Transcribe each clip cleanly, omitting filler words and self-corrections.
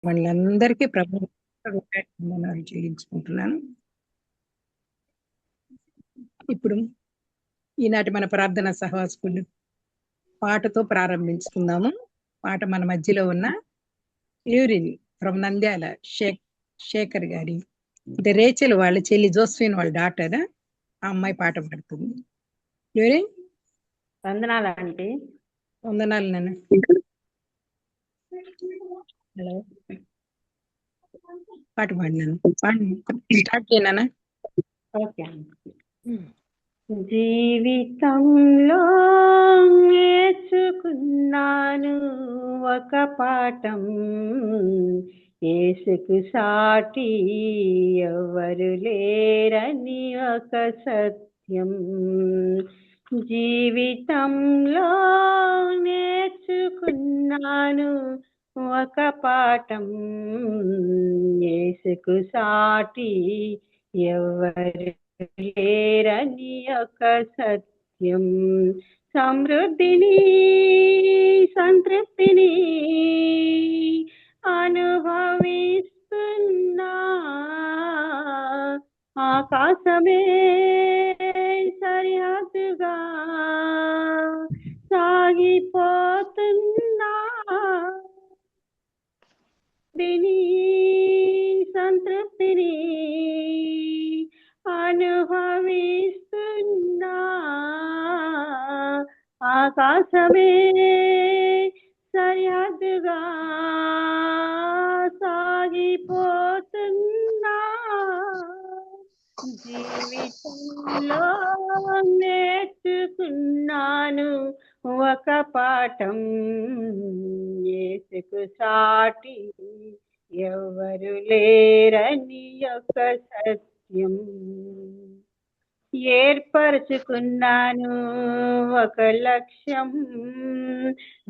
వాళ్ళందరికీ ప్రభు వందనాలు చెల్లించుకుంటున్నాను. ఇప్పుడు ఈనాటి మన ప్రార్థన సహవాసకులు పాటతో ప్రారంభించుకుందాము. పాట మన మధ్యలో ఉన్న యూరిన్ ఫ్రమ్ నంద్యాల శేఖర్ గారి అంటే రేచల్ వాళ్ళ చెల్లి జోస్ఫిన్ వాళ్ళ డాటర్ ఆ అమ్మాయి పాట పాడుతుంది. యూరిన్ వందనాలు ఆంటీ. వందనాలు నాన్న. హలో పాట పాడినాను. స్టార్ట్ చేయనా? ఓకే. జీవితంలో నేర్చుకున్నాను ఒక పాఠం, యేసుకు సాటి ఎవరు లేరని ఒక సత్యం. జీవితంలో నేర్చుకున్నాను ఒక పాఠం, యేసుకు సాటి ఎవరు లేరని ఒక సత్యం. సమృద్ధిని సంతృప్తిని అనుభవిస్తున్నా, ఆకాశమే సరిహద్దుగా సాగిపోతున్నా. దీని సంతృప్తిని అనుభవిస్తున్నా, ఆకాశమే సరిహద్దుగా సాగిపోతున్నా. జీవితంలో నేర్చుకున్నాను ఒక పాఠం, యేసుకు సాటి ఎవరు లేరని ఒక సత్యం. ఏర్పరచుకున్నాను ఒక లక్ష్యం,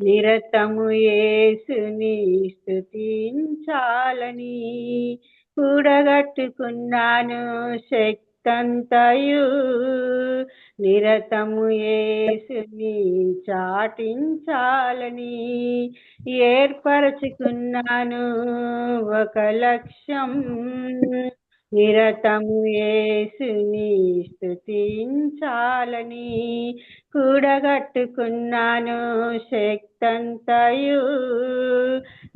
నిరతము యేసుని స్తుతించాలని. కూడగట్టుకున్నాను శక్తంతయు, నిరతము యేసుని చాటించాలని. ఏర్పరచుకున్నాను ఒక లక్ష్యం, నిరతము యేసుని స్తుతించాలని. కూడగట్టుకున్నాను శక్తంతయు,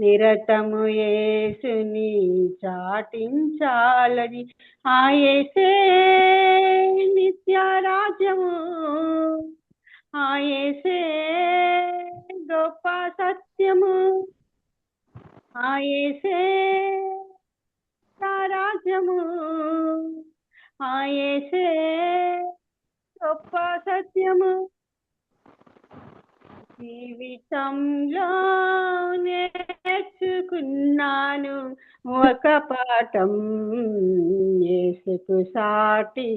నిరతము యేసుని చాటించాలని. ఆ యేసే నిత్య రాజ్యము, ఆ యేసే గొప్ప సత్యము, ఆ యేసే రాజ్యము, ఆ యేసే గొప్ప సత్యము. జీవితంలో నేర్చుకున్నాను ఒక పాఠం, యేసుకు సాటి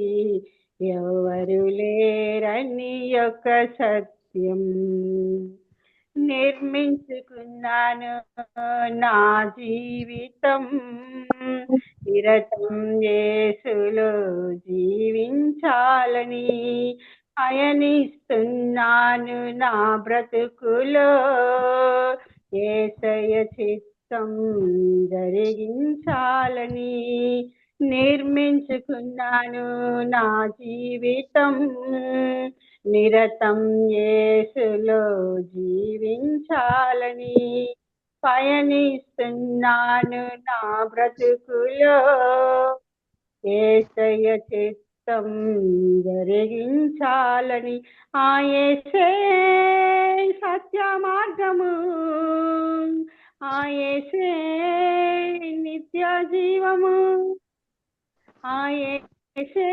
ఎవరు లేరని ఒక సత్యం. నిర్మించుకున్నాను నా జీవితం, నిరతం యేసులో జీవించాలని. పయనిస్తున్నాను నా బ్రతుకులో, యేసయ్య చిత్తం జరిగించాలని. నిర్మించుకున్నాను నా జీవితం, నిరతం యేసులో జీవించాలని. పయనిస్తున్నాను నా బ్రతుకులో, యేసయ్య చిత్తం జరిగించాలని. ఆ యేసే సత్య మార్గము, ఆ యేసే నిత్య జీవము, ఆ యేసే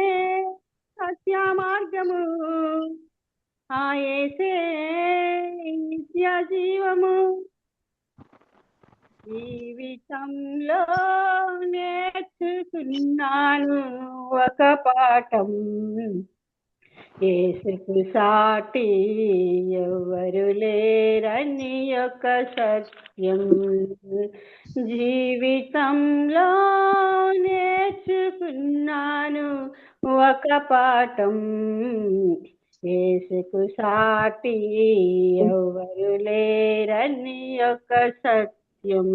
సత్య మార్గము, ఆ యేసే నిత్య జీవము. జీవితంలో నేర్చుకున్నాను ఒక పాఠం, యేసుకు సాటి ఎవరు లేరని ఒక సత్యం. జీవితంలో నేర్చుకున్నాను ఒక పాఠం, యేసుకు సాటి ఎవరు లేరని ఒక సత్యం.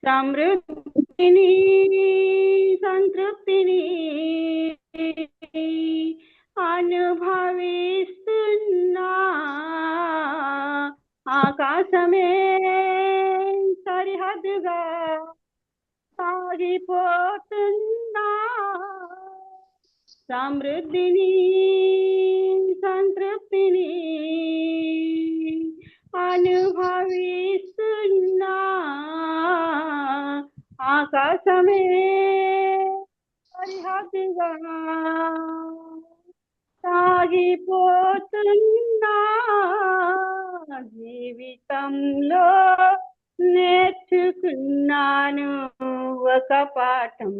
సమృద్ధిని సంతృప్తిని అనుభవిస్తున్నా, ఆకాశమే సరిహద్దుగా సాగిపోతున్నా. సమృద్ధిని సంతృప్తిని అనుభవిస్తున్నా, ఆకాశమే సరిహద్దుగా సాగిపోతున్నా. జీవితంలో నేర్చుకున్నాను ఒక పాఠం,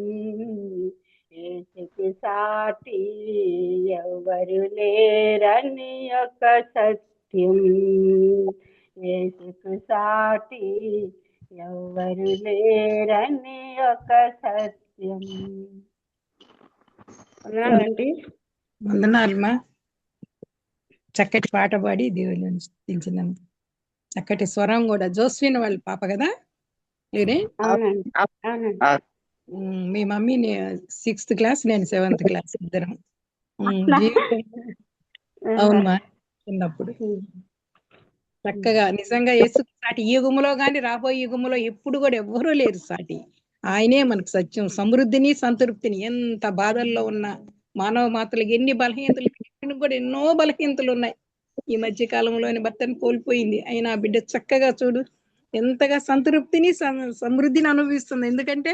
యేసుకి సాటి ఎవరు లేరని ఒక సత్యం. యేసుకు సాటి ఎవరు లేరని ఒక సత్యం. అవునండి. వందనాలమ్మా. చక్కటి పాట పాడి దేవుని స్తుతించినాం. చక్కటి స్వరం కూడా. జోస్విన్ వాళ్ళ పాప కదా లేరే? అవునండి. అవునండి. మీ మమ్మీ 6th క్లాస్, నేను 7th క్లాస్, ఇద్దరం. జీవితంలో అవునమ్మా, చిన్నప్పుడు చక్కగా నిజంగా యేసుకు సాటి ఈ యుగములో గాని రాబోయే యుగములో ఎప్పుడు కూడా ఎవ్వరూ లేరు సాటి. ఆయనే మనకు సత్యం, సమృద్ధిని సంతృప్తిని. ఎంత బాధల్లో ఉన్న మానవ మాతలకు ఎన్ని బలహీనతలు, కూడా ఎన్నో బలహీనతలు ఉన్నాయి. ఈ మధ్య కాలంలోని భర్తను కోల్పోయింది, అయినా ఆ బిడ్డ చక్కగా చూడు ఎంతగా సంతృప్తిని సమృద్ధిని అనుభవిస్తుంది. ఎందుకంటే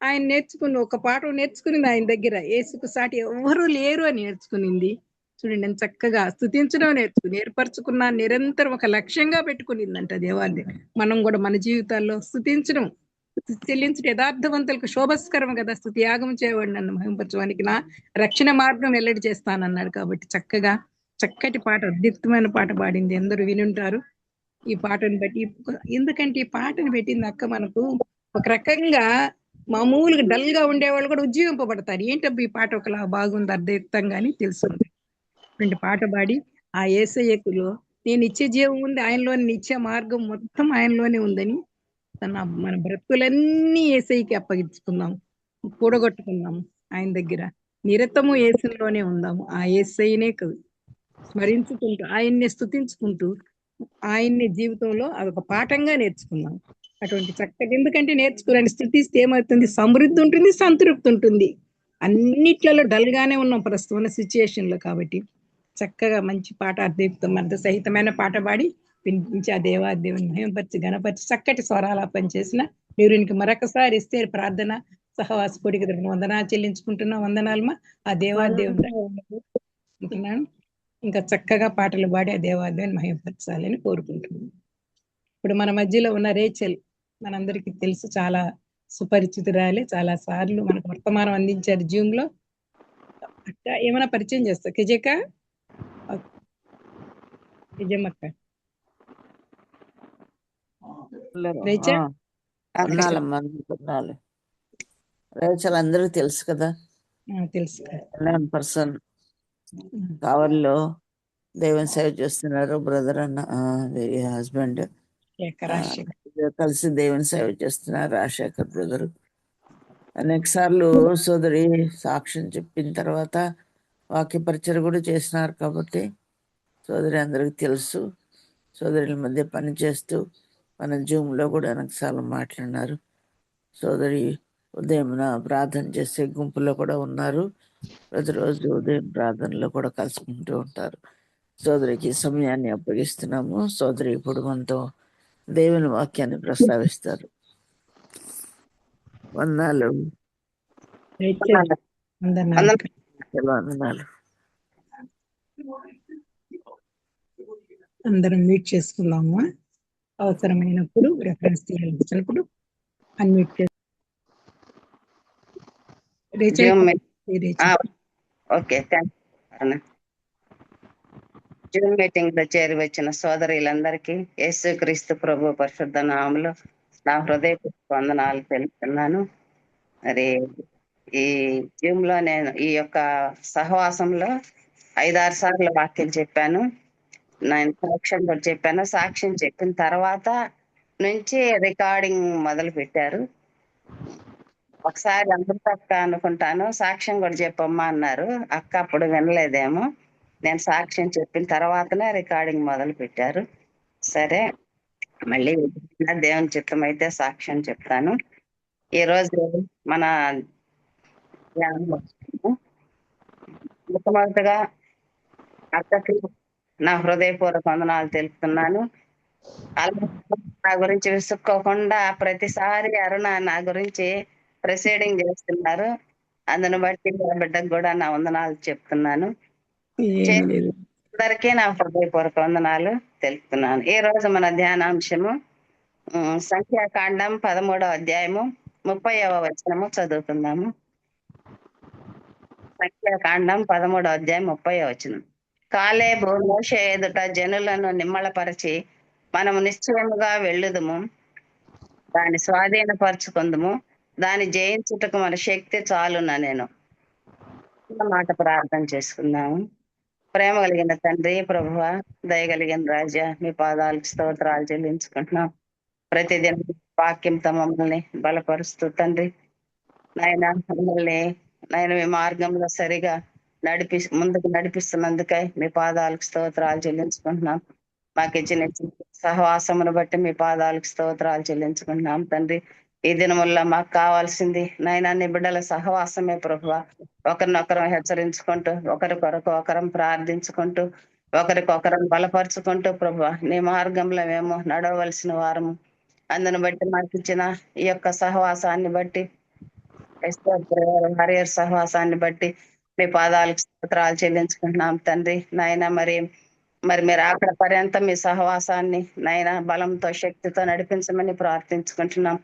ఆయన నేర్చుకుని ఒక పాఠం నేర్చుకునింది ఆయన దగ్గర. యేసుకు సాటి ఎవ్వరూ లేరు అని నేర్చుకునింది. చూడండి ఎంత చక్కగా స్తుతించడం నేర్చుకుని ఏర్పరచుకున్న నిరంతరం ఒక లక్ష్యంగా పెట్టుకునిందంట దేవాన్ని. మనం కూడా మన జీవితాల్లో స్తుతించడం, చెల్లించడం యథార్థవంతులకు శోభస్కరం కదా. స్తుతి యాగం చేయవాడు నన్ను మహింపరచడానికి, నా రక్షణ మార్గం వెల్లడి చేస్తానన్నాడు. కాబట్టి చక్కగా చక్కటి పాట, అద్భుతమైన పాట పాడింది. అందరూ వినుంటారు ఈ పాటను బట్టి. ఎందుకంటే ఈ పాటను పెట్టింది అక్క మనకు ఒక రకంగా మామూలుగా డల్ గా ఉండేవాళ్ళు కూడా ఉజ్జీవింపబడతారు. ఏంటబ్బా ఈ పాట ఒకలా బాగుంది, అర్థయుక్తంగా అని తెలుస్తుంది. పాట పాడి ఆ యేసయ్యకులో నేను ఇచ్చే జీవం ఉంది, ఆయనలోని నిత్య మార్గం మొత్తం ఆయనలోనే ఉందని మన బ్రతుకులన్నీ యేసయ్యకి అప్పగించుకుందాం, కూడగొట్టుకుందాం. ఆయన దగ్గర నిరతము యేసులోనే ఉందాము. ఆ యేసయ్యనే స్మరించుకుంటూ, ఆయన్నే స్తుతించుకుంటూ, ఆయన్ని జీవితంలో అదొక పాఠంగా నేర్చుకుందాం. అటువంటి చక్కటి, ఎందుకంటే నేర్చుకోవాలని స్థుతిస్తే ఏమవుతుంది, సమృద్ధి ఉంటుంది, సంతృప్తి ఉంటుంది. అన్నిట్లలో డల్ గానే ఉన్నాం ప్రస్తుతం ఉన్న సిచ్యుయేషన్ లో. కాబట్టి చక్కగా మంచి పాట, అర్థయుక్తం అర్థ సహితమైన పాట పాడి వినిపించి ఆ దేవాదేవుని మహిమపరిచి గణపరిచి చక్కటి స్వరాలాపన చేసిన దేవునికి మరొకసారి ఇస్తే ప్రార్థన సహవాస కోడికి వందనాలు చెల్లించుకుంటున్నా. వందనాలమ్మా. ఆ దేవాదేవుని అనుకుంటున్నాను. ఇంకా చక్కగా పాటలు పాడి ఆ దేవాదేవుని మహిమపరచాలని కోరుకుంటున్నాను. ఇప్పుడు మన మధ్యలో ఉన్న రేచల్ మనందరికీ తెలుసు, చాలా సుపరిచితురాలే. చాలా సార్లు మనకు వర్తమానం అందించారు జూమ్ లో. అక్క ఏమైనా పరిచయం చేస్తా కెజేక? నిజమక్క. రేచల్ రేచల్ అందరూ తెలుసు కదా, తెలుసు. పర్సన్ కావలిలో దేవుని సేవ చేస్తున్నారు. బ్రదర్ అన్న హస్బెండ్ కలిసి దేవుని సేవ చేస్తున్నారు. రాజశేఖర్ బ్రదర్ అనేక సార్లు సోదరి సాక్ష్యం చెప్పిన తర్వాత వాక్య పరిచయం కూడా చేసినారు. కాబట్టి సోదరి అందరికి తెలుసు. సోదరుల మధ్య పనిచేస్తూ మన జూమ్లో కూడా అనేకసార్లు మాట్లాడినారు. సోదరి ఉదయం ప్రార్థన చేసే గుంపులో కూడా ఉన్నారు. ప్రతిరోజు ఉదయం ప్రార్థనలో కూడా కలుసుకుంటూ ఉంటారు. సోదరికి సమయాన్ని అప్పగిస్తున్నాము. సోదరి ఇప్పుడు మనతో దేవుని వాక్యాన్ని ప్రస్తావిస్తారు. వందనాలు. వందనాలు. అందరం మ్యూట్ చేసుకుందాము. అవసరమైనప్పుడు రెఫరెన్స్ తీయాల్సినప్పుడు అన్మ్యూట్ చేస్తాం. ఓకే, జూమ్ మీటింగ్ లో చేరి వచ్చిన సోదరులందరికీ యేసుక్రీస్తు ప్రభు పరిశుద్ధ నామములో నా హృదయ వందనాలు తెలుపుతున్నాను. మరి ఈ జూమ్ లో నేను ఈ యొక్క సహవాసంలో 5-6 సార్లు వాక్యం చెప్పాను. నేను సాక్ష్యం కూడా చెప్పాను. సాక్ష్యం చెప్పిన తర్వాత నుంచి రికార్డింగ్ మొదలు పెట్టారు. ఒకసారి అమృత అక్క అనుకుంటాను సాక్ష్యం కూడా చెప్పమ్మా అన్నారు. అక్క అప్పుడు వినలేదేమో. నేను సాక్ష్యం చెప్పిన తర్వాతనే రికార్డింగ్ మొదలు పెట్టారు. సరే, మళ్ళీ దేవుని చిత్తం అయితే సాక్ష్యం చెప్తాను. ఈ రోజు మన మొట్టమొదటిగా అక్కకి నా హృదయపూర్వక వందనాలు తెలుపుతున్నాను. నా గురించి విసుక్కోకుండా ప్రతిసారి అరుణ నా గురించి ప్రొసీడింగ్ చేస్తున్నారు. అందును బట్టి నా బిడ్డకు కూడా నా వందనాలు చెప్తున్నాను. ఏమీ లేదు. అందరికీ నా హృదయపూర్వక వందనాలు తెలుపుతున్నాను. ఈ రోజు మన ధ్యానాంశము సంఖ్యాకాండం 13వ అధ్యాయము 30వ వచనము చదువుకుందాము. సంఖ్యాకాండం 13వ అధ్యాయం 30వ వచనం. కాలేబు మోషే ఎదుట జనులను నిమ్మళపరచి మనము నిశ్చయముగా వెళ్ళుదుము, దాన్ని స్వాధీనపరచుకుందుము, దాన్ని జయించుటకు మన శక్తి చాలున నేను మాట ప్రార్థన చేసుకుందాము. ప్రేమ కలిగిన తండ్రి, ప్రభువ, దయగలిగిన రాజా, మీ పాదాలకు స్తోత్రాలు చెల్లించుకుంటున్నాం. ప్రతిదిన వాక్యంతో మమ్మల్ని బలపరుస్తూ తండ్రి నాయన మమ్మల్ని నాయన మీ మార్గంలో సరిగా ముందుకు నడిపిస్తున్నందుకై మీ పాదాలకు స్తోత్రాలు చెల్లించుకుంటున్నాం. మాకు ఇచ్చిన సహవాసమును బట్టి మీ పాదాలకు స్తోత్రాలు చెల్లించుకుంటున్నాం తండ్రి. ఈ దినముల్లో మాకు కావాల్సింది నాయన నీ బిడ్డల సహవాసమే ప్రభువ. ఒకరినొకరం హెచ్చరించుకుంటూ, ఒకరికొరకు ఒకరం ప్రార్థించుకుంటూ, ఒకరికొకరం బలపరుచుకుంటూ ప్రభువ నీ మార్గంలో మేము నడవలసిన వారము. అందును బట్టి మాకు ఇచ్చిన ఈ యొక్క సహవాసాన్ని బట్టి, హరియర్ సహవాసాన్ని బట్టి మీ పాదాలకు స్తోత్రాలు చెల్లించుకుంటున్నాం తండ్రి. నాయన మరి మీరు అక్కడ పర్యంతం మీ సహవాసాన్ని నాయన బలంతో శక్తితో నడిపించమని ప్రార్థించుకుంటున్నాం.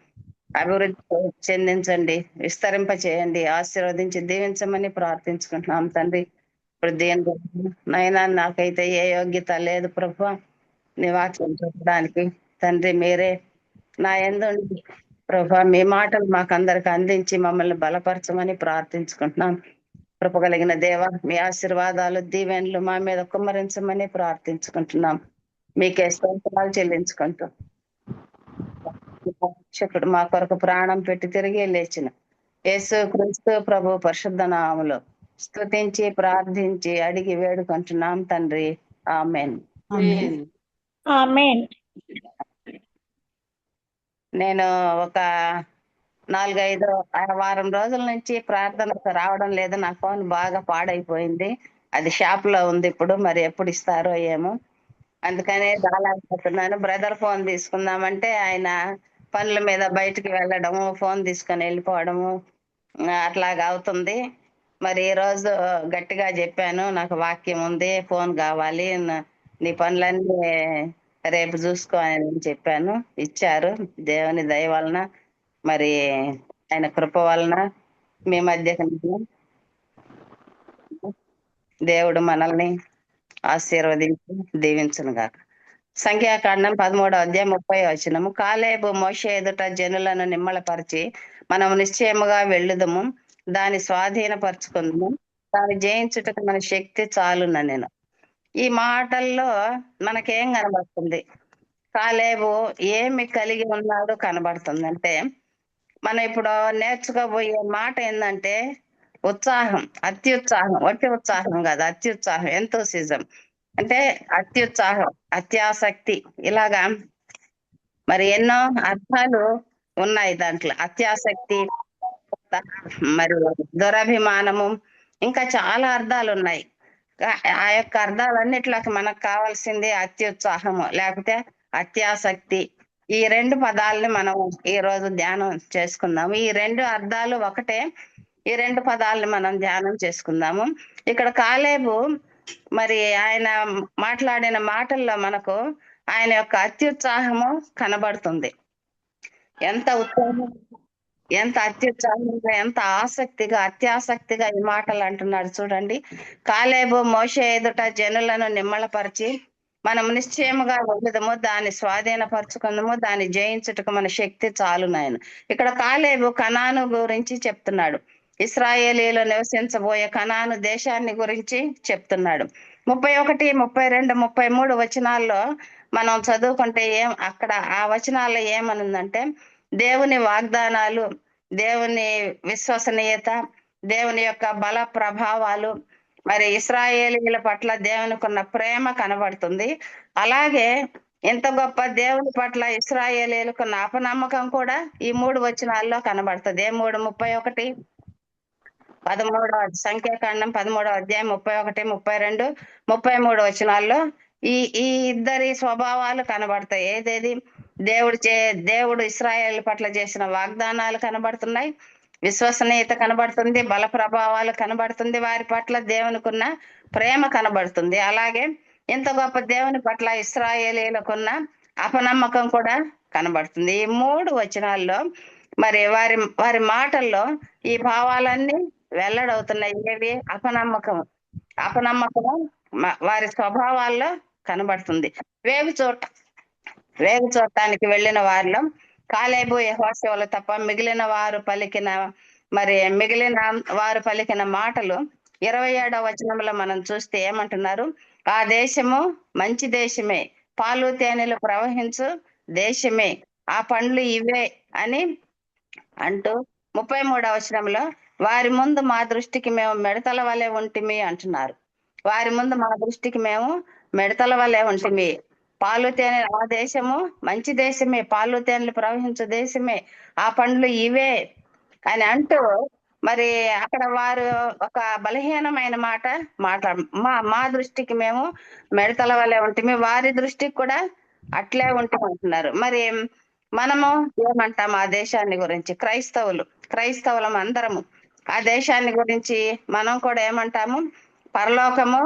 అభివృద్ధి చెందించండి, విస్తరింప చేయండి, ఆశీర్వదించి దీవించమని ప్రార్థించుకుంటున్నాం తండ్రి. వృద్ధి నాయన నాకైతే ఏ యోగ్యత లేదు ప్రభు నీ వాక్యం చెప్పడానికి. తండ్రి మీరే నా యందు ప్రభా మీ మాటలు మాకందరికి అందించి మమ్మల్ని బలపరచమని ప్రార్థించుకుంటున్నాం. కృప కలిగిన దేవ మీ ఆశీర్వాదాలు దీవెనలు మా మీద కుమ్మరించమని ప్రార్థించుకుంటున్నాం. మీకే స్తోత్రాలు చెల్లించుకుంటూ రక్షకుడు మా కొరకు ప్రాణం పెట్టి తిరిగి లేచిన యేసు క్రీస్తు ప్రభు పరిశుద్ధ నామములో స్తుతించి ప్రార్థించి అడిగి వేడుకుంటున్నాం తండ్రి. ఆమేన్. ఆమేన్. నేను ఒక 4-5 వారం రోజుల నుంచి ప్రార్థనకు రావడం లేదు. నా ఫోన్ బాగా పాడైపోయింది. అది షాప్ లో ఉంది ఇప్పుడు, మరి ఎప్పుడు ఇస్తారో ఏమో. అందుకనే దాలాడిపోతున్నాను. బ్రదర్ ఫోన్ తీసుకుందామంటే ఆయన పనుల మీద బయటికి వెళ్ళడము, ఫోన్ తీసుకొని వెళ్ళిపోవడము అట్లాగా అవుతుంది. మరి ఈ రోజు గట్టిగా చెప్పాను, నాకు వాక్యం ఉంది, ఫోన్ కావాలి, నీ పనులన్నీ రేపు చూసుకో అని చెప్పాను. ఇచ్చారు. దేవుని దయ వలన మరి ఆయన కృప వలన మీ మధ్య దేవుడు మనల్ని ఆశీర్వదించి దీవించును గాక. సంఖ్యాకాండం 13వ అధ్యాయం 30వ వచనము. కాలేబు మోషే ఎదుట జనులను నిమ్మళపరిచి మనము నిశ్చయముగా వెళ్ళుదము, దాన్ని స్వాధీనపరచుకుందాము, దాన్ని జయించుటకు మన శక్తి చాలున నేను. ఈ మాటల్లో మనకేం కనబడుతుంది? కాలేబు ఏమి కలిగి ఉన్నాడో కనబడుతుంది. అంటే మనం ఇప్పుడు నేర్చుకోబోయే మాట ఏంటంటే ఉత్సాహం, అత్యుత్సాహం. వట్టి ఉత్సాహం కాదు, అత్యుత్సాహం, ఎంతోసిజం. అంటే అత్యుత్సాహం, అత్యాసక్తి, ఇలాగా మరి ఎన్నో అర్థాలు ఉన్నాయి దాంట్లో. అత్యాసక్తి, మరి దురభిమానము, ఇంకా చాలా అర్థాలు ఉన్నాయి. ఆ యొక్క అర్థాలన్నిట్లోకి మనకు కావాల్సింది అత్యుత్సాహము లేకపోతే అత్యాసక్తి. ఈ 2 పదాలని మనం ఈ రోజు ధ్యానం చేసుకుందాము. ఈ 2 అర్థాలు ఒకటే. ఈ 2 పదాలని మనం ధ్యానం చేసుకుందాము. ఇక్కడ కాలేబు మరి ఆయన మాట్లాడిన మాటల్లో మనకు ఆయన యొక్క అత్యుత్సాహము కనబడుతుంది. ఎంత ఉత్సాహం, ఎంత అత్యుత్సాహంగా, ఎంత ఆసక్తిగా, అత్యాసక్తిగా ఈ మాటలు అంటున్నాడు చూడండి. కాలేబు మోషే ఎదుట జనులను నిమ్మళపరిచి మనం నిశ్చయముగా వెళ్ళదము, దాన్ని స్వాధీనపరచుకుందాము, దాన్ని జయించుటకు మన శక్తి చాలు నాయన. ఇక్కడ కాలేబు కనాను గురించి చెప్తున్నాడు. ఇశ్రాయేలీలు నివసించబోయే కనాను దేశాన్ని గురించి చెప్తున్నాడు. 31, 32, 33 వచనాల్లో మనం చదువుకుంటే అక్కడ ఆ వచనాల్లో ఏమనుందంటే దేవుని వాగ్దానాలు, దేవుని విశ్వసనీయత, దేవుని యొక్క బల ప్రభావాలు, మరి ఇశ్రాయేలీయుల పట్ల దేవునికి ఉన్న ప్రేమ కనబడుతుంది. అలాగే ఎంత గొప్ప దేవుని పట్ల ఇశ్రాయేలీయులకు ఉన్న అపనమ్మకం కూడా ఈ 3 వచనాల్లో కనబడుతుంది. 3:31, 13 సంఖ్యాకాండం 13వ అధ్యాయం 31, 32, 33 వచనాల్లో ఈ ఈ ఇద్దరి స్వభావాలు కనబడతాయి. ఏదేది దేవుడు ఇశ్రాయేల్ పట్ల చేసిన వాగ్దానాలు కనబడుతున్నాయి, విశ్వసనీయత కనబడుతుంది, బల ప్రభావాలు కనబడుతుంది, వారి పట్ల దేవునికున్న ప్రేమ కనబడుతుంది. అలాగే ఇంత గొప్ప దేవుని పట్ల ఇశ్రాయేలీయులకున్న అపనమ్మకం కూడా కనబడుతుంది. ఈ 3 వచనాల్లో మరి వారి వారి మాటల్లో ఈ భావాలన్నీ వెల్లడవుతున్నాయి. ఏవి? అపనమ్మకము వారి స్వభావాల్లో కనబడుతుంది. వేగు చూడటానికి వెళ్ళిన వారిలో కాలేబు, యెహోషువలు తప్ప మిగిలిన వారు పలికిన మాటలు 27వ వచనంలో మనం చూస్తే ఏమంటున్నారు? ఆ దేశము మంచి దేశమే, పాలు తేనెలు ప్రవహించు దేశమే, ఆ పండ్లు ఇవే అని అంటూ 33వ వచనంలో వారి ముందు మా దృష్టికి మేము మిడతల వలె ఉంటిమి అంటున్నారు. వారి ముందు మా దృష్టికి మేము మిడతల వలె ఉంటిమి. పాలు తేనె, ఆ దేశము మంచి దేశమే, పాలు తేనెలు ప్రవహించు దేశమే, ఆ పండ్లు ఇవే అని అంటూ మరి అక్కడ వారు ఒక బలహీనమైన మాట మా దృష్టికి మేము మిడతల వలె ఉంటిమి, వారి దృష్టికి కూడా అట్లే ఉంటున్నారు. మరి మనము ఏమంటాం ఆ దేశాన్ని గురించి? క్రైస్తవులం అందరము ఆ దేశాన్ని గురించి మనం కూడా ఏమంటాము? పరలోకము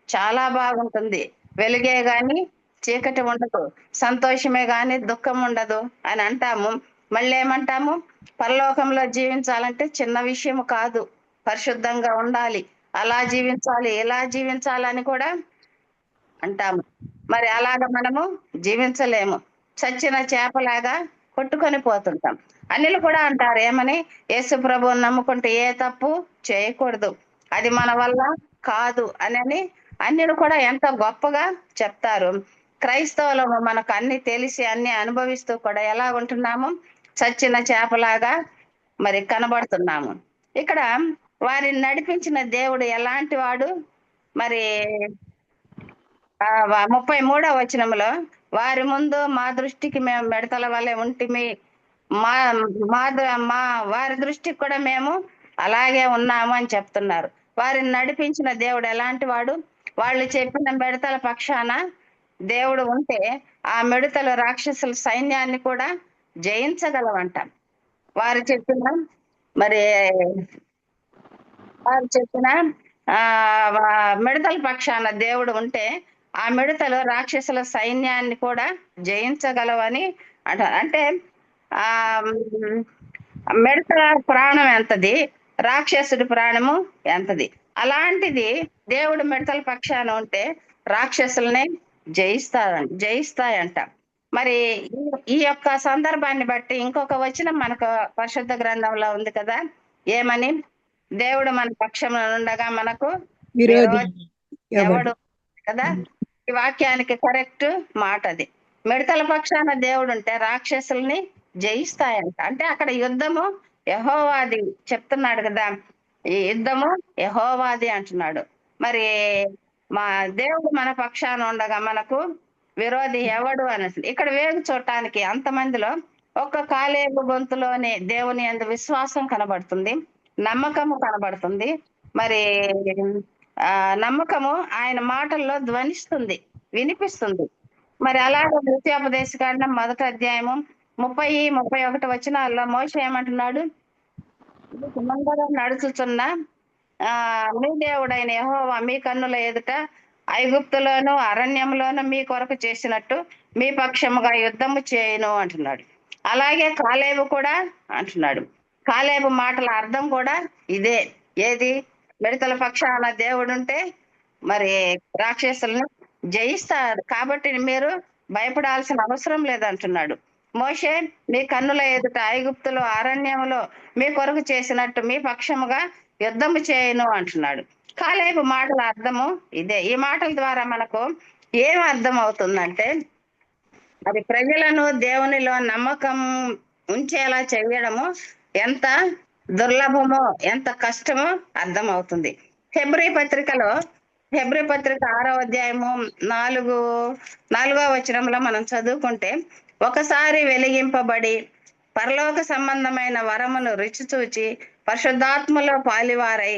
చాలా బాగుంటుంది, వెలుగే గాని చీకటి ఉండదు, సంతోషమే గాని దుఃఖం ఉండదు అని అంటాము. మళ్ళీ ఏమంటాము? పరలోకంలో జీవించాలంటే చిన్న విషయం కాదు, పరిశుద్ధంగా ఉండాలి, అలా జీవించాలి, ఇలా జీవించాలని కూడా అంటాము. మరి అలాగ మనము జీవించలేము, చచ్చిన చేపలాగా కొట్టుకొని పోతుంటాం. అన్యులు కూడా అంటారు ఏమని? యేసు ప్రభువుని నమ్ముకుంటే ఏ తప్పు చేయకూడదు, అది మన వల్ల కాదు అని అన్యులు కూడా ఎంత గొప్పగా చెప్తారు. క్రైస్తవులము మనకు అన్ని తెలిసి అన్ని అనుభవిస్తూ కూడా ఎలా ఉంటున్నాము? చచ్చిన చేపలాగా మరి కనబడుతున్నాము. ఇక్కడ వారిని నడిపించిన దేవుడు ఎలాంటి వాడు? మరి 33వ వచనంలో వారి ముందు మా దృష్టికి మేము మిడతల వలె ఉంటిమి, వారి దృష్టికి కూడా మేము అలాగే ఉన్నాము అని చెప్తున్నారు. వారిని నడిపించిన దేవుడు ఎలాంటి వాడు? వాళ్ళు చెప్పిన మిడతల పక్షాన దేవుడు ఉంటే ఆ మిడతలు రాక్షసుల సైన్యాన్ని కూడా జయించగలవంట. వారు చెప్పిన మిడతల పక్షాన దేవుడు ఉంటే ఆ మిడతలు రాక్షసుల సైన్యాన్ని కూడా జయించగలవని అంటారు. అంటే ఆ మిడతల ప్రాణం ఎంతది, రాక్షసుడి ప్రాణము ఎంతది? అలాంటిది దేవుడు మిడతల పక్షాన ఉంటే రాక్షసుల్ని జయిస్తాయంట. మరి ఈ యొక్క సందర్భాన్ని బట్టి ఇంకొక వచనం మనకు పరిశుద్ధ గ్రంథంలో ఉంది కదా, ఏమని? దేవుడు మన పక్షం ఉండగా మనకు విరోధి ఎవడు కదా. ఈ వాక్యానికి కరెక్ట్ మాట అది. మిడతల పక్షాన దేవుడు ఉంటే రాక్షసుల్ని జయిస్తాయంట. అంటే అక్కడ యుద్ధము యెహోవాది చెప్తున్నాడు కదా, ఈ యుద్ధము యెహోవాది అంటున్నాడు. మరి మా దేవుడు మన పక్షాన ఉండగా మనకు విరోధి ఎవడు అనేసి ఇక్కడ వేగు చూడటానికి అంతమందిలో ఒక్క కాలేబు గొంతులోనే దేవుని యందు విశ్వాసం కనబడుతుంది, నమ్మకము కనబడుతుంది. మరి నమ్మకము ఆయన మాటల్లో ధ్వనిస్తుంది, వినిపిస్తుంది. మరి అలాగే ద్వితీయోపదేశకాండం 1వ అధ్యాయము 30, 31 వచనాల్లో మోషే ఏమంటున్నాడు? నడుచుచున్న మీ దేవుడైన యెహోవా మీ కన్నుల ఎదుట ఐగుప్తులోను అరణ్యంలోను మీ కొరకు చేసినట్టు మీ పక్షముగా యుద్ధము చేయను అంటున్నాడు. అలాగే కాలేబు కూడా అంటున్నాడు. కాలేబు మాటల అర్థం కూడా ఇదే. ఏది? మిడతల పక్షాన దేవుడుంటే మరి రాక్షసులను జయిస్తారు, కాబట్టి మీరు భయపడాల్సిన అవసరం లేదంటున్నాడు. మోషే మీ కన్నుల ఎదుట ఐగుప్తులో అరణ్యములో మీ కొరకు చేసినట్టు మీ పక్షముగా యుద్ధము చేయను అంటున్నాడు. కాలేబు మాటల అర్థము ఇదే. ఈ మాటల ద్వారా మనకు ఏం అర్థం అవుతుందంటే, అది ప్రజలను దేవునిలో నమ్మకం ఉంచేలా చేయడము ఎంత దుర్లభమో, ఎంత కష్టమో అర్థమవుతుంది. హెబ్రీ పత్రికలో, హెబ్రీ పత్రిక 6వ అధ్యాయము 4వ వచనంలో మనం చదువుకుంటే, ఒకసారి వెలిగింపబడి పరలోక సంబంధమైన వరమును రుచి చూచి పరిశుద్ధాత్మలో పాలివారై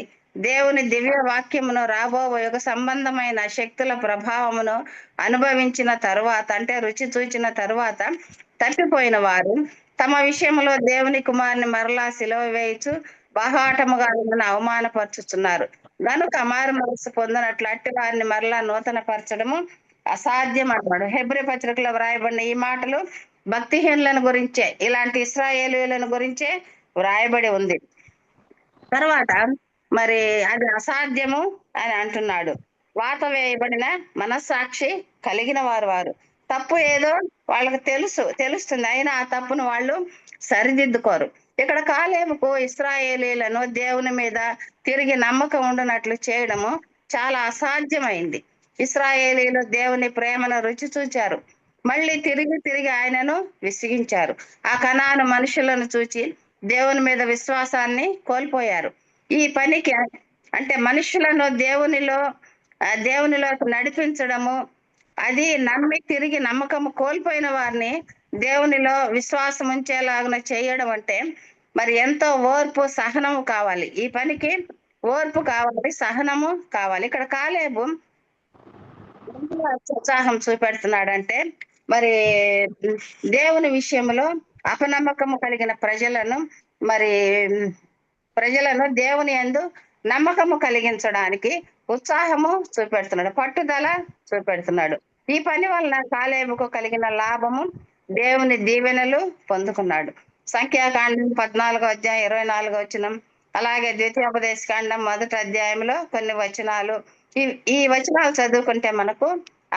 దేవుని దివ్య వాక్యమును రాబో యుగ సంబంధమైన శక్తుల ప్రభావమును అనుభవించిన తరువాత, అంటే రుచి చూచిన తరువాత తప్పిపోయిన వారు తమ విషయంలో దేవుని కుమారుని మరలా సిలువ వేయచ్చు బాహాటముగా ఆయనను అవమానపరుచుతున్నారు. గనుక మారు మనసు పొందినట్లు అట్టి వారిని మరలా నూతన పరచడము అసాధ్యం అన్నాడు. హెబ్రీ పత్రికలో వ్రాయబడిన ఈ మాటలు భక్తిహీనులను గురించే, ఇలాంటి ఇశ్రాయేలీయులను గురించే వ్రాయబడి ఉంది. తర్వాత మరి అది అసాధ్యము అని అంటున్నాడు. వాత వేయబడిన మనస్సాక్షి కలిగిన వారు తప్పు ఏదో వాళ్ళకి తెలుస్తుంది, అయినా ఆ తప్పును వాళ్ళు సరిదిద్దుకోరు. ఇక్కడ కాలేబుకు ఇశ్రాయేలీలను దేవుని మీద తిరిగి నమ్మకం ఉండనట్లు చేయడము చాలా అసాధ్యమైంది. ఇశ్రాయేలీలు దేవుని ప్రేమను రుచి చూచారు, మళ్ళీ తిరిగి ఆయనను విసిగించారు. ఆ కనాను మనుషులను చూచి దేవుని మీద విశ్వాసాన్ని కోల్పోయారు. ఈ పనికి, అంటే మనుషులను దేవునిలోకి నడిపించడము, అది నమ్మి తిరిగి నమ్మకము కోల్పోయిన వారిని దేవునిలో విశ్వాసం ఉంచేలాగా చేయడం అంటే మరి ఎంతో ఓర్పు, సహనము కావాలి. ఈ పనికి ఓర్పు కావాలి, సహనము కావాలి. ఇక్కడ కాలేబు ఉత్సాహం చూపెడుతున్నాడంటే మరి దేవుని విషయంలో అపనమ్మకము కలిగిన ప్రజలను దేవుని యందు నమ్మకము కలిగించడానికి ఉత్సాహము చూపెడుతున్నాడు, పట్టుదల చూపెడుతున్నాడు. ఈ పని వలన కాలేబుకు కలిగిన లాభము దేవుని దీవెనలు పొందుకున్నాడు. సంఖ్యాకాండం 14వ అధ్యాయం 24వ వచనం, అలాగే ద్వితీయోపదేశ కాండం 1వ అధ్యాయంలో కొన్ని వచనాలు, ఈ వచనాలు చదువుకుంటే మనకు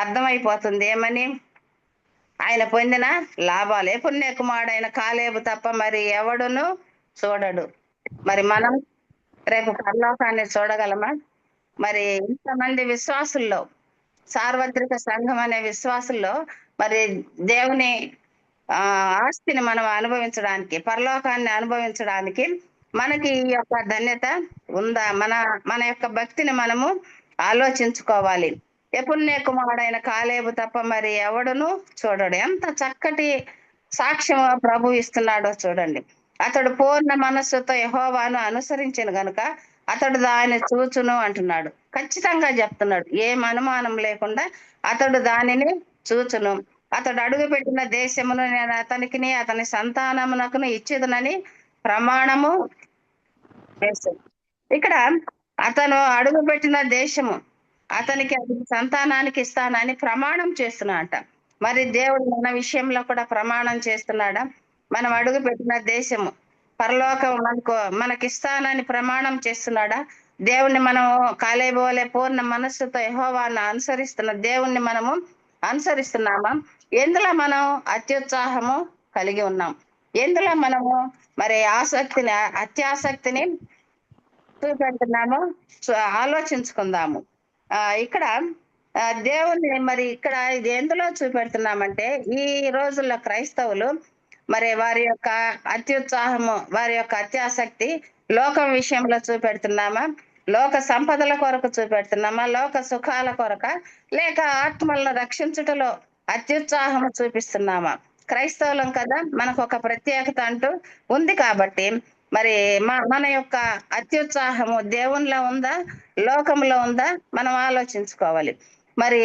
అర్థమైపోతుంది ఏమని, ఆయన పొందిన లాభాలు. ఎపున్య కుమారుడైన కాలేబు తప్ప మరి ఎవడును చూడడు. మరి మనం రేపు పరలోకాన్ని చూడగలమా? మరి ఇంతమంది విశ్వాసుల్లో, సార్వత్రిక సంఘం అనే విశ్వాసుల్లో మరి దేవుని ఆస్తిని మనం అనుభవించడానికి, పరలోకాన్ని అనుభవించడానికి మనకి ఈ యొక్క ధన్యత ఉందా? మన యొక్క భక్తిని మనము ఆలోచించుకోవాలి. ఎపున్య కుమారుడైన కాలేబు తప్ప మరి ఎవడును చూడడు. ఎంత చక్కటి సాక్ష్యం ప్రభు ఇస్తున్నాడో చూడండి. అతడు పూర్ణ మనస్సుతో యెహోవాను అనుసరించిన గనుక అతడు దాన్ని చూచును అంటున్నాడు. ఖచ్చితంగా చెప్తున్నాడు, ఏం అనుమానం లేకుండా అతడు దానిని చూచును. అతడు అడుగుపెట్టిన దేశమును నేను అతనికి అతని సంతానమునకును ఇచ్చేదనని ప్రమాణము చేశాడు. ఇక్కడ అతను అడుగుపెట్టిన దేశము అతనికి, అతని సంతానానికి ఇస్తానని ప్రమాణం చేస్తున్నాడట. మరి దేవుడు మన విషయంలో కూడా ప్రమాణం చేస్తున్నాడా? మనం అడుగు పెట్టిన దేశము పరలోకం మనకిస్తానని ప్రమాణం చేస్తున్నాడా? దేవుణ్ణి మనము కాలేబు వలె పూర్ణ మనస్సుతో యెహోవాను అనుసరిస్తున్న దేవుణ్ణి మనము అనుసరిస్తున్నామా? ఎందులో మనం అత్యుత్సాహము కలిగి ఉన్నాం? ఎందులో మనము మరి అత్యాసక్తిని చూపెడుతున్నాము? ఆలోచించుకుందాము. ఇక్కడ దేవుణ్ణి మరి ఇక్కడ ఇది ఎందులో చూపెడుతున్నామంటే, ఈ రోజుల్లో క్రైస్తవులు మరి వారి యొక్క అత్యుత్సాహము, వారి యొక్క అత్యాసక్తి లోకం విషయంలో చూపెడుతున్నామా? లోక సంపదల కొరకు చూపెడుతున్నామా? లోక సుఖాల కొరక, లేక ఆత్మలను రక్షించుటలో అత్యుత్సాహము చూపిస్తున్నామా? క్రైస్తవులం కదా, మనకు ఒక ప్రత్యేకత అంటూ ఉంది కాబట్టి మరి మన యొక్క అత్యుత్సాహము దేవునిలో ఉందా, లోకంలో ఉందా? మనం ఆలోచించుకోవాలి. మరి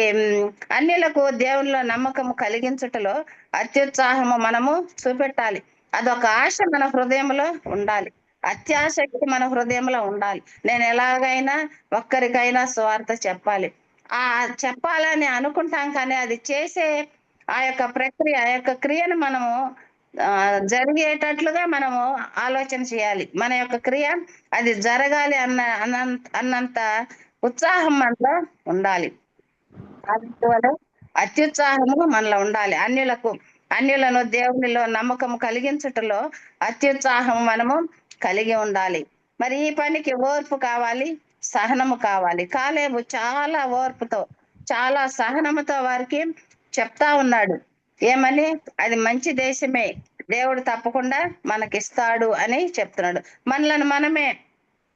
అన్యులకు దేవునిలో నమ్మకము కలిగించుటలో అత్యుత్సాహము మనము చూపెట్టాలి. అదొక ఆశ మన హృదయంలో ఉండాలి, అత్యాసక్తి మన హృదయంలో ఉండాలి. నేను ఎలాగైనా ఒక్కరికైనా స్వార్థ చెప్పాలి, చెప్పాలని అనుకుంటాం, కానీ అది చేసే ఆ యొక్క ప్రక్రియ, ఆ యొక్క క్రియను మనము జరిగేటట్లుగా మనము ఆలోచన చేయాలి. మన యొక్క క్రియ అది జరగాలి అన్నంత ఉత్సాహం మనలో ఉండాలి. అత్యుత్సాహము మనలో ఉండాలి. అన్యులను దేవునిలో నమ్మకం కలిగించుటలో అత్యుత్సాహం మనము కలిగి ఉండాలి. మరి ఈ పనికి ఓర్పు కావాలి, సహనము కావాలి. కాలేబు చాలా ఓర్పుతో, చాలా సహనముతో వారికి చెప్తా ఉన్నాడు. ఏమని? అది మంచి దేశమే, దేవుడు తప్పకుండా మనకిస్తాడు అని చెప్తున్నాడు. మనలను మనమే,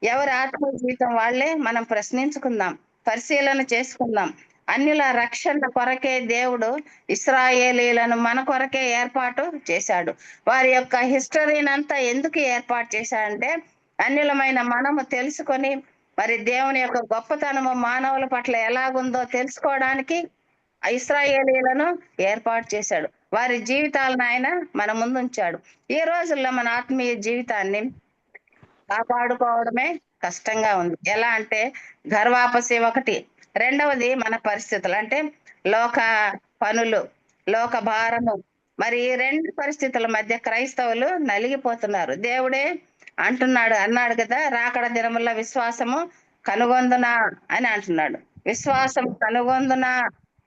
ఎవరి ఆత్మ జీవితం వాళ్ళే మనం ప్రశ్నించుకుందాం, పరిశీలన చేసుకుందాం. అన్యుల రక్షణ కొరకే దేవుడు ఇశ్రాయేలీలను మన కొరకే ఏర్పాటు చేశాడు. వారి యొక్క హిస్టరీని అంతా ఎందుకు ఏర్పాటు చేశాడంటే అన్యులమైన మనము తెలుసుకొని మరి దేవుని యొక్క గొప్పతనము మానవుల పట్ల ఎలాగుందో తెలుసుకోవడానికి ఇశ్రాయేలీలను ఏర్పాటు చేశాడు. వారి జీవితాలను ఆయన మన ముందు ఉంచాడు. ఈ రోజుల్లో మన ఆత్మీయ జీవితాన్ని కాపాడుకోవడమే కష్టంగా ఉంది. ఎలా అంటే గర్వాపసి ఒకటి, రెండవది మన పరిస్థితులు, అంటే లోక పనులు, లోక భారము. మరి ఈ రెండు పరిస్థితుల మధ్య క్రైస్తవులు నలిగిపోతున్నారు. దేవుడే అన్నాడు కదా, రాకడ దినముల విశ్వాసము కనుగొందునా అని అంటున్నాడు. విశ్వాసం కనుగొందునా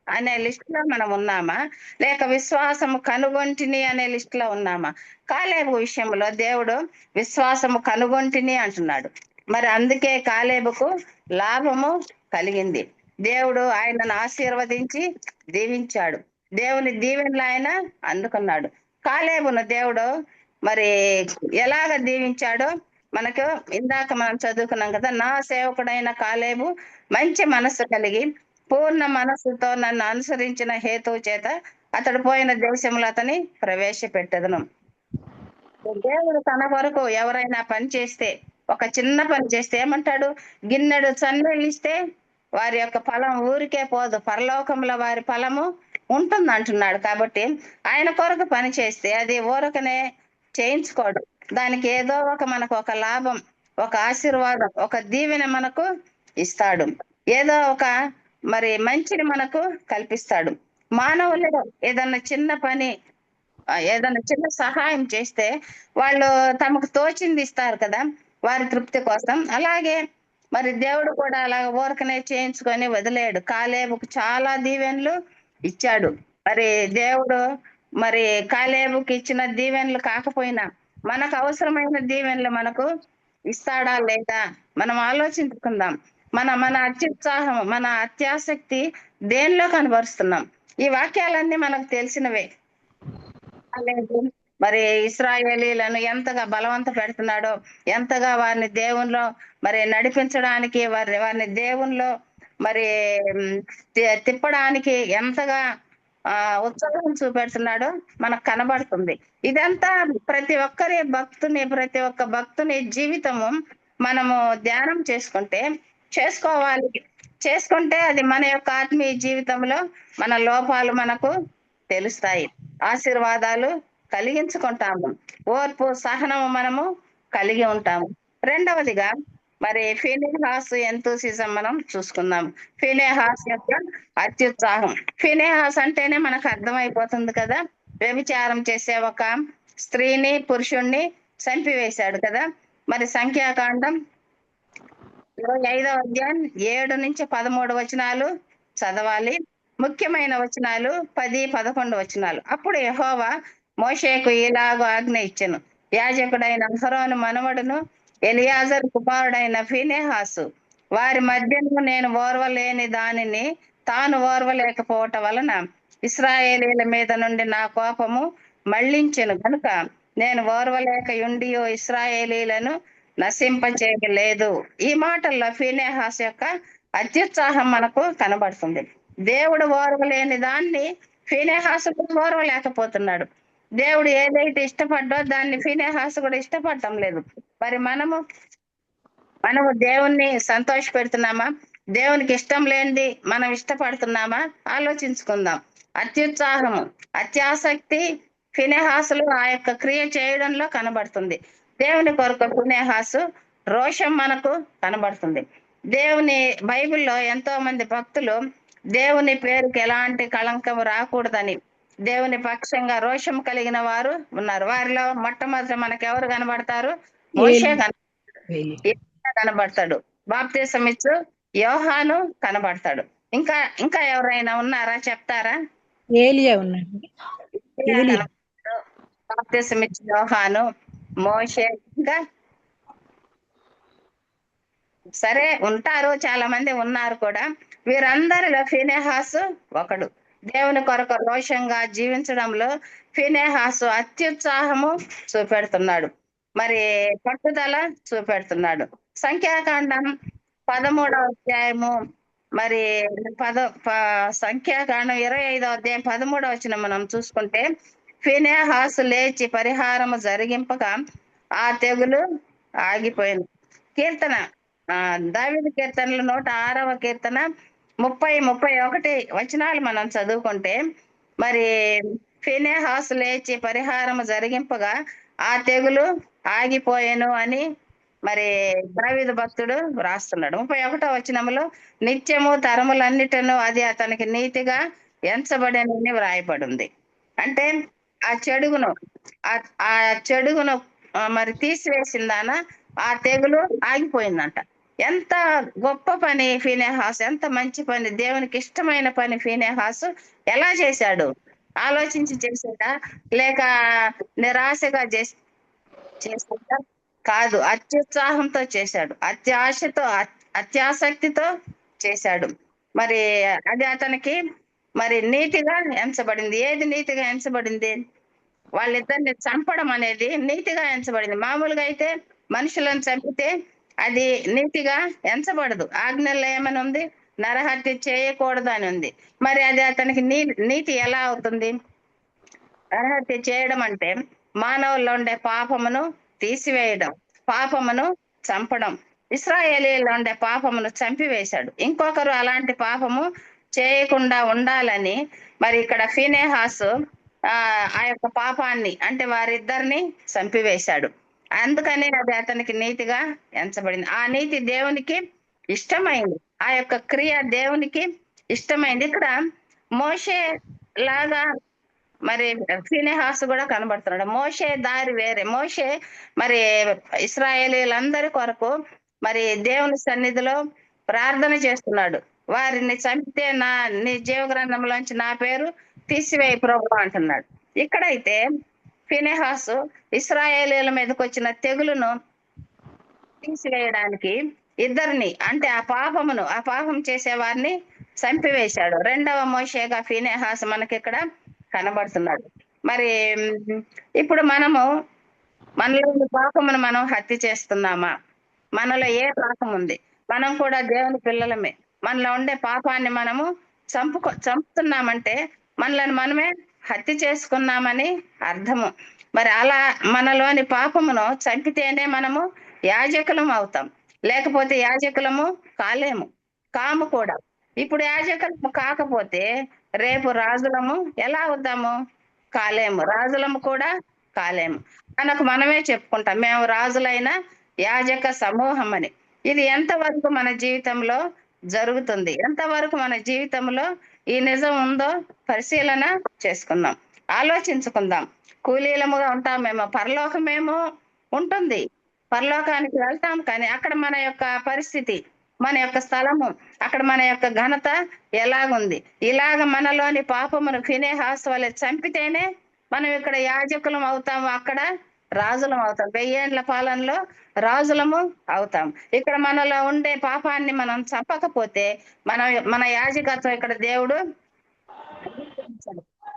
అనే లిస్ట్ లో మనం ఉన్నామా, లేక విశ్వాసము కనుగొంటిని అనే లిస్ట్ లో ఉన్నామా? కాలేబు విషయంలో దేవుడు విశ్వాసము కనుగొంటిని అంటున్నాడు. మరి అందుకే కాలేబుకు లాభము కలిగింది. దేవుడు ఆయనను ఆశీర్వదించి దీవించాడు. దేవుని దీవెనలు ఆయన అందుకున్నాడు. కాలేబును దేవుడు మరి ఎలాగ దీవించాడో మనకు ఇందాక మనం చదువుకున్నాం కదా, నా సేవకుడైన కాలేబు మంచి మనస్సు కలిగి పూర్ణ మనస్సుతో నన్ను అనుసరించిన హేతువు చేత అతడు పోయిన దేశంలో అతని ప్రవేశపెట్టెదను. దేవుడు తన వరకు ఎవరైనా పని చేస్తే, ఒక చిన్న పని చేస్తే ఏమంటాడు? గిన్నెడు చన్నీళ్ళిస్తే వారి యొక్క ఫలం ఊరికే పోదు, పరలోకంలో వారి ఫలము ఉంటుంది అంటున్నాడు. కాబట్టి ఆయన కొరకు పని చేస్తే అది ఊరకనే చేయించుకోడు, దానికి ఏదో మనకు ఒక లాభం, ఒక ఆశీర్వాదం, ఒక దీవెన మనకు ఇస్తాడు, ఏదో ఒక మరి మంచిని మనకు కల్పిస్తాడు. మానవులు ఏదన్నా చిన్న పని, ఏదన్నా చిన్న సహాయం చేస్తే వాళ్ళు తమకు తోచింది ఇస్తారు కదా వారి తృప్తి కోసం. అలాగే మరి దేవుడు కూడా అలా ఊరకనే చేయించుకొని వదిలేడు. కాలేబుకు చాలా దీవెనలు ఇచ్చాడు. మరి దేవుడు మరి కాలేబుకి ఇచ్చిన దీవెనలు కాకపోయినా మనకు అవసరమైన దీవెనలు మనకు ఇస్తాడా లేదా మనం ఆలోచించుకుందాం. మన అత్యుత్సాహం, మన అత్యాసక్తి దేనిలో కనబరుస్తున్నాం? ఈ వాక్యాలన్నీ మనకు తెలిసినవే. మరి ఇశ్రాయేలీలను ఎంతగా బలవంత పెడుతున్నాడో, ఎంతగా వారిని దేవునిలో మరి నడిపించడానికి, వారిని దేవునిలో మరి తిప్పడానికి ఎంతగా ఉత్సాహం చూపెడుతున్నాడో మనకు కనబడుతుంది. ఇదంతా ప్రతి ఒక్క భక్తుని జీవితము మనము ధ్యానం చేసుకుంటే అది మన యొక్క ఆత్మీయ జీవితంలో మన లోపాలు మనకు తెలుస్తాయి, ఆశీర్వాదాలు కలిగించుకుంటాము, ఓర్పు సహనము మనము కలిగి ఉంటాము. రెండవదిగా మరి ఫినెహాసు ఎంతూసిజం మనం చూసుకుందాం. ఫినెహాస్ యొక్క అత్యుత్సాహం. ఫినెహాస్ అంటేనే మనకు అర్థమైపోతుంది కదా, వ్యభిచారం చేసే ఒక స్త్రీని, పురుషుణ్ణి చంపివేశాడు కదా. మరి సంఖ్యాకాండం 25వ అధ్యాయం 7 నుంచి 13 వచనాలు చదవాలి. ముఖ్యమైన వచనాలు 10, 11 వచనాలు. అప్పుడు యెహోవా మోషేకు ఇలాగ ఆజ్ఞ ఇచ్చెను, యాజకుడైన అహరోను మనవడును ఎలియాజరు కుమారుడైన ఫినెహాసు వారి మధ్యను నేను ఓర్వలేని దానిని తాను ఓర్వలేకపోవటం వలన ఇశ్రాయేలీల మీద నుండి నా కోపము మళ్లించెను గనుక నేను ఓర్వలేక యుండియో ఇశ్రాయేలీలను నశింపచేయలేదు. ఈ మాటల్లో ఫినెహాస్ యొక్క అత్యుత్సాహం మనకు కనబడుతుంది. దేవుడు ఓర్వలేని దాన్ని ఫినెహాసు కూడా ఓర్వలేకపోతున్నాడు. దేవుడు ఏదైతే ఇష్టపడ్డో దాన్ని ఫినెహాసు కూడా ఇష్టపడటం లేదు. మరి మనము దేవుణ్ణి సంతోష పెడుతున్నామా? దేవునికి ఇష్టం లేనిది మనం ఇష్టపడుతున్నామా? ఆలోచించుకుందాం. అత్యుత్సాహము, అత్యాసక్తి ఫినెహాసులు ఆ యొక్క క్రియ చేయడంలో కనబడుతుంది. దేవుని కొరకు ఫినెహాసు రోషం మనకు కనబడుతుంది. దేవుని బైబిల్లో ఎంతో మంది భక్తులు దేవుని పేరుకి ఎలాంటి కళంకం రాకూడదని దేవుని పక్షంగా రోషం కలిగిన వారు ఉన్నారు. వారిలో మొట్టమొదటి మనకు ఎవరు కనబడతారు? మోషే కనబడతాడు, బాప్తిసం ఇచ్చు యోహాను కనబడతాడు. ఇంకా ఎవరైనా ఉన్నారా? చెప్తారా? ఏలియా ఉన్నాడు, బాప్తిసం ఇచ్చు యోహాను, మోషే, ఇంకా సరే ఉంటారు, చాలా మంది ఉన్నారు కూడా. వీరందరిలో ఫినెహాసు ఒకడు. దేవుని కొరకు రోషంగా జీవించడంలో ఫినెహాసు అత్యుత్సాహము చూపెడుతున్నాడు, మరి పట్టుదల చూపెడుతున్నాడు. సంఖ్యాకాండం 13వ అధ్యాయము, మరి సంఖ్యాకాండం 25వ అధ్యాయం 13వ వచనం మనం చూసుకుంటే, ఫినెహాసు లేచి పరిహారము జరిగింపగా ఆ తెగులు ఆగిపోయింది. కీర్తన దావీదు కీర్తనలు 106వ కీర్తన 30-31 వచనాలు మనం చదువుకుంటే, మరి ఫినెహాసు లేచి పరిహారము జరిగింపగా ఆ తెగులు ఆగిపోయెను అని మరి దావీదు భక్తుడు రాస్తున్నాడు. 31వ వచనంలో నిత్యము తరములన్నిటను అది అతనికి నీతిగా ఎంచబడేనని వ్రాయబడింది. అంటే ఆ చెడుగును మరి తీసివేసిందాన ఆ తెగులు ఆగిపోయిందంట. ఎంత గొప్ప పని ఫినెహాసు, ఎంత మంచి పని, దేవునికి ఇష్టమైన పని ఫినెహాసు ఎలా చేశాడు? ఆలోచించి చేశాడా, లేక నిరాశగా చేశాడా? కాదు, అత్యుత్సాహంతో చేశాడు, అత్యాశతో అత్యాసక్తితో చేశాడు. మరి అది అతనికి మరి నీతిగా ఎంచబడింది. ఏది నీతిగా ఎంచబడింది? వాళ్ళిద్దరిని చంపడం అనేది నీతిగా ఎంచబడింది. మామూలుగా అయితే మనుషులను చంపితే అది నీతిగా ఎంచబడదు. ఆజ్ఞల్లో ఏమని ఉంది? నరహత్య చేయకూడదు అని ఉంది. మరి అది అతనికి నీతి ఎలా అవుతుంది? నరహత్య చేయడం అంటే మానవుల్లో ఉండే పాపమును తీసివేయడం, పాపమును చంపడం. ఇశ్రాయేలీలో ఉండే పాపమును చంపివేశాడు. ఇంకొకరు అలాంటి పాపము చేయకుండా ఉండాలని మరి ఇక్కడ ఫినెహాసు ఆ యొక్క పాపాన్ని, అంటే వారిద్దరిని చంపివేశాడు. అందుకని అది అతనికి నీతిగా ఎంచబడింది. ఆ నీతి దేవునికి ఇష్టమైంది, ఆ యొక్క క్రియ దేవునికి ఇష్టమైంది. ఇక్కడ మోషే లాగా మరి ఫినెహాసు కూడా కనబడుతున్నాడు. మోషే దారి వేరే. మోషే మరి ఇశ్రాయేలీలందరి కొరకు మరి దేవుని సన్నిధిలో ప్రార్థన చేస్తున్నాడు. వారిని చంపితే నీ జీవ గ్రంథంలోంచి నా పేరు తీసివేయి ప్రభు అంటున్నాడు. ఇక్కడైతే ఫినెహాసు ఇశ్రాయేలీల మీదకి వచ్చిన తెగులును తీసివేయడానికి ఇద్దరిని, అంటే ఆ పాపం చేసే వారిని చంపివేశాడు. రెండవ మోషేగా ఫినెహాసు మనకి ఇక్కడ కనబడుతున్నాడు. మరి ఇప్పుడు మనలోని పాపమును మనం హత్య చేస్తున్నామా? మనలో ఏ పాపం ఉంది? మనం కూడా దేవుని పిల్లలమే. మనలో ఉండే పాపాన్ని మనము చంపుతున్నామంటే మనల్ని మనమే హత్య చేసుకున్నామని అర్థము. మరి అలా మనలోని పాపమును చంపితేనే మనము యాజకులం అవుతాం, లేకపోతే యాజకులము కాము కూడా. ఇప్పుడు యాజకులము కాకపోతే రేపు రాజులము ఎలా అవుతాము? కాలేము. రాజులము కూడా కాలేము. మనకు మనమే చెప్పుకుంటాం మేము రాజులైన యాజక సమూహం అని. ఇది ఎంతవరకు మన జీవితంలో జరుగుతుంది? ఎంతవరకు మన జీవితంలో ఈ నిజం ఉందో పరిశీలన చేసుకుందాం, ఆలోచించుకుందాం. కూలీలముగా ఉంటామేమో, పరలోకమేమో ఉంటుంది, పరలోకానికి వెళ్తాం. కానీ అక్కడ మన యొక్క పరిస్థితి, మన యొక్క స్థలము, అక్కడ మన యొక్క ఘనత ఎలాగుంది? ఇలాగ మనలోని పాపమును ఫినెహాసు వలె చంపితేనే మనం ఇక్కడ యాజకులం అవుతాము, అక్కడ రాజులం అవుతాం. 1000 ఏండ్ల పాలనలో రాజులము అవుతాం. ఇక్కడ మనలో ఉండే పాపాన్ని మనం చంపకపోతే మన యాజకత్వం ఇక్కడ దేవుడు.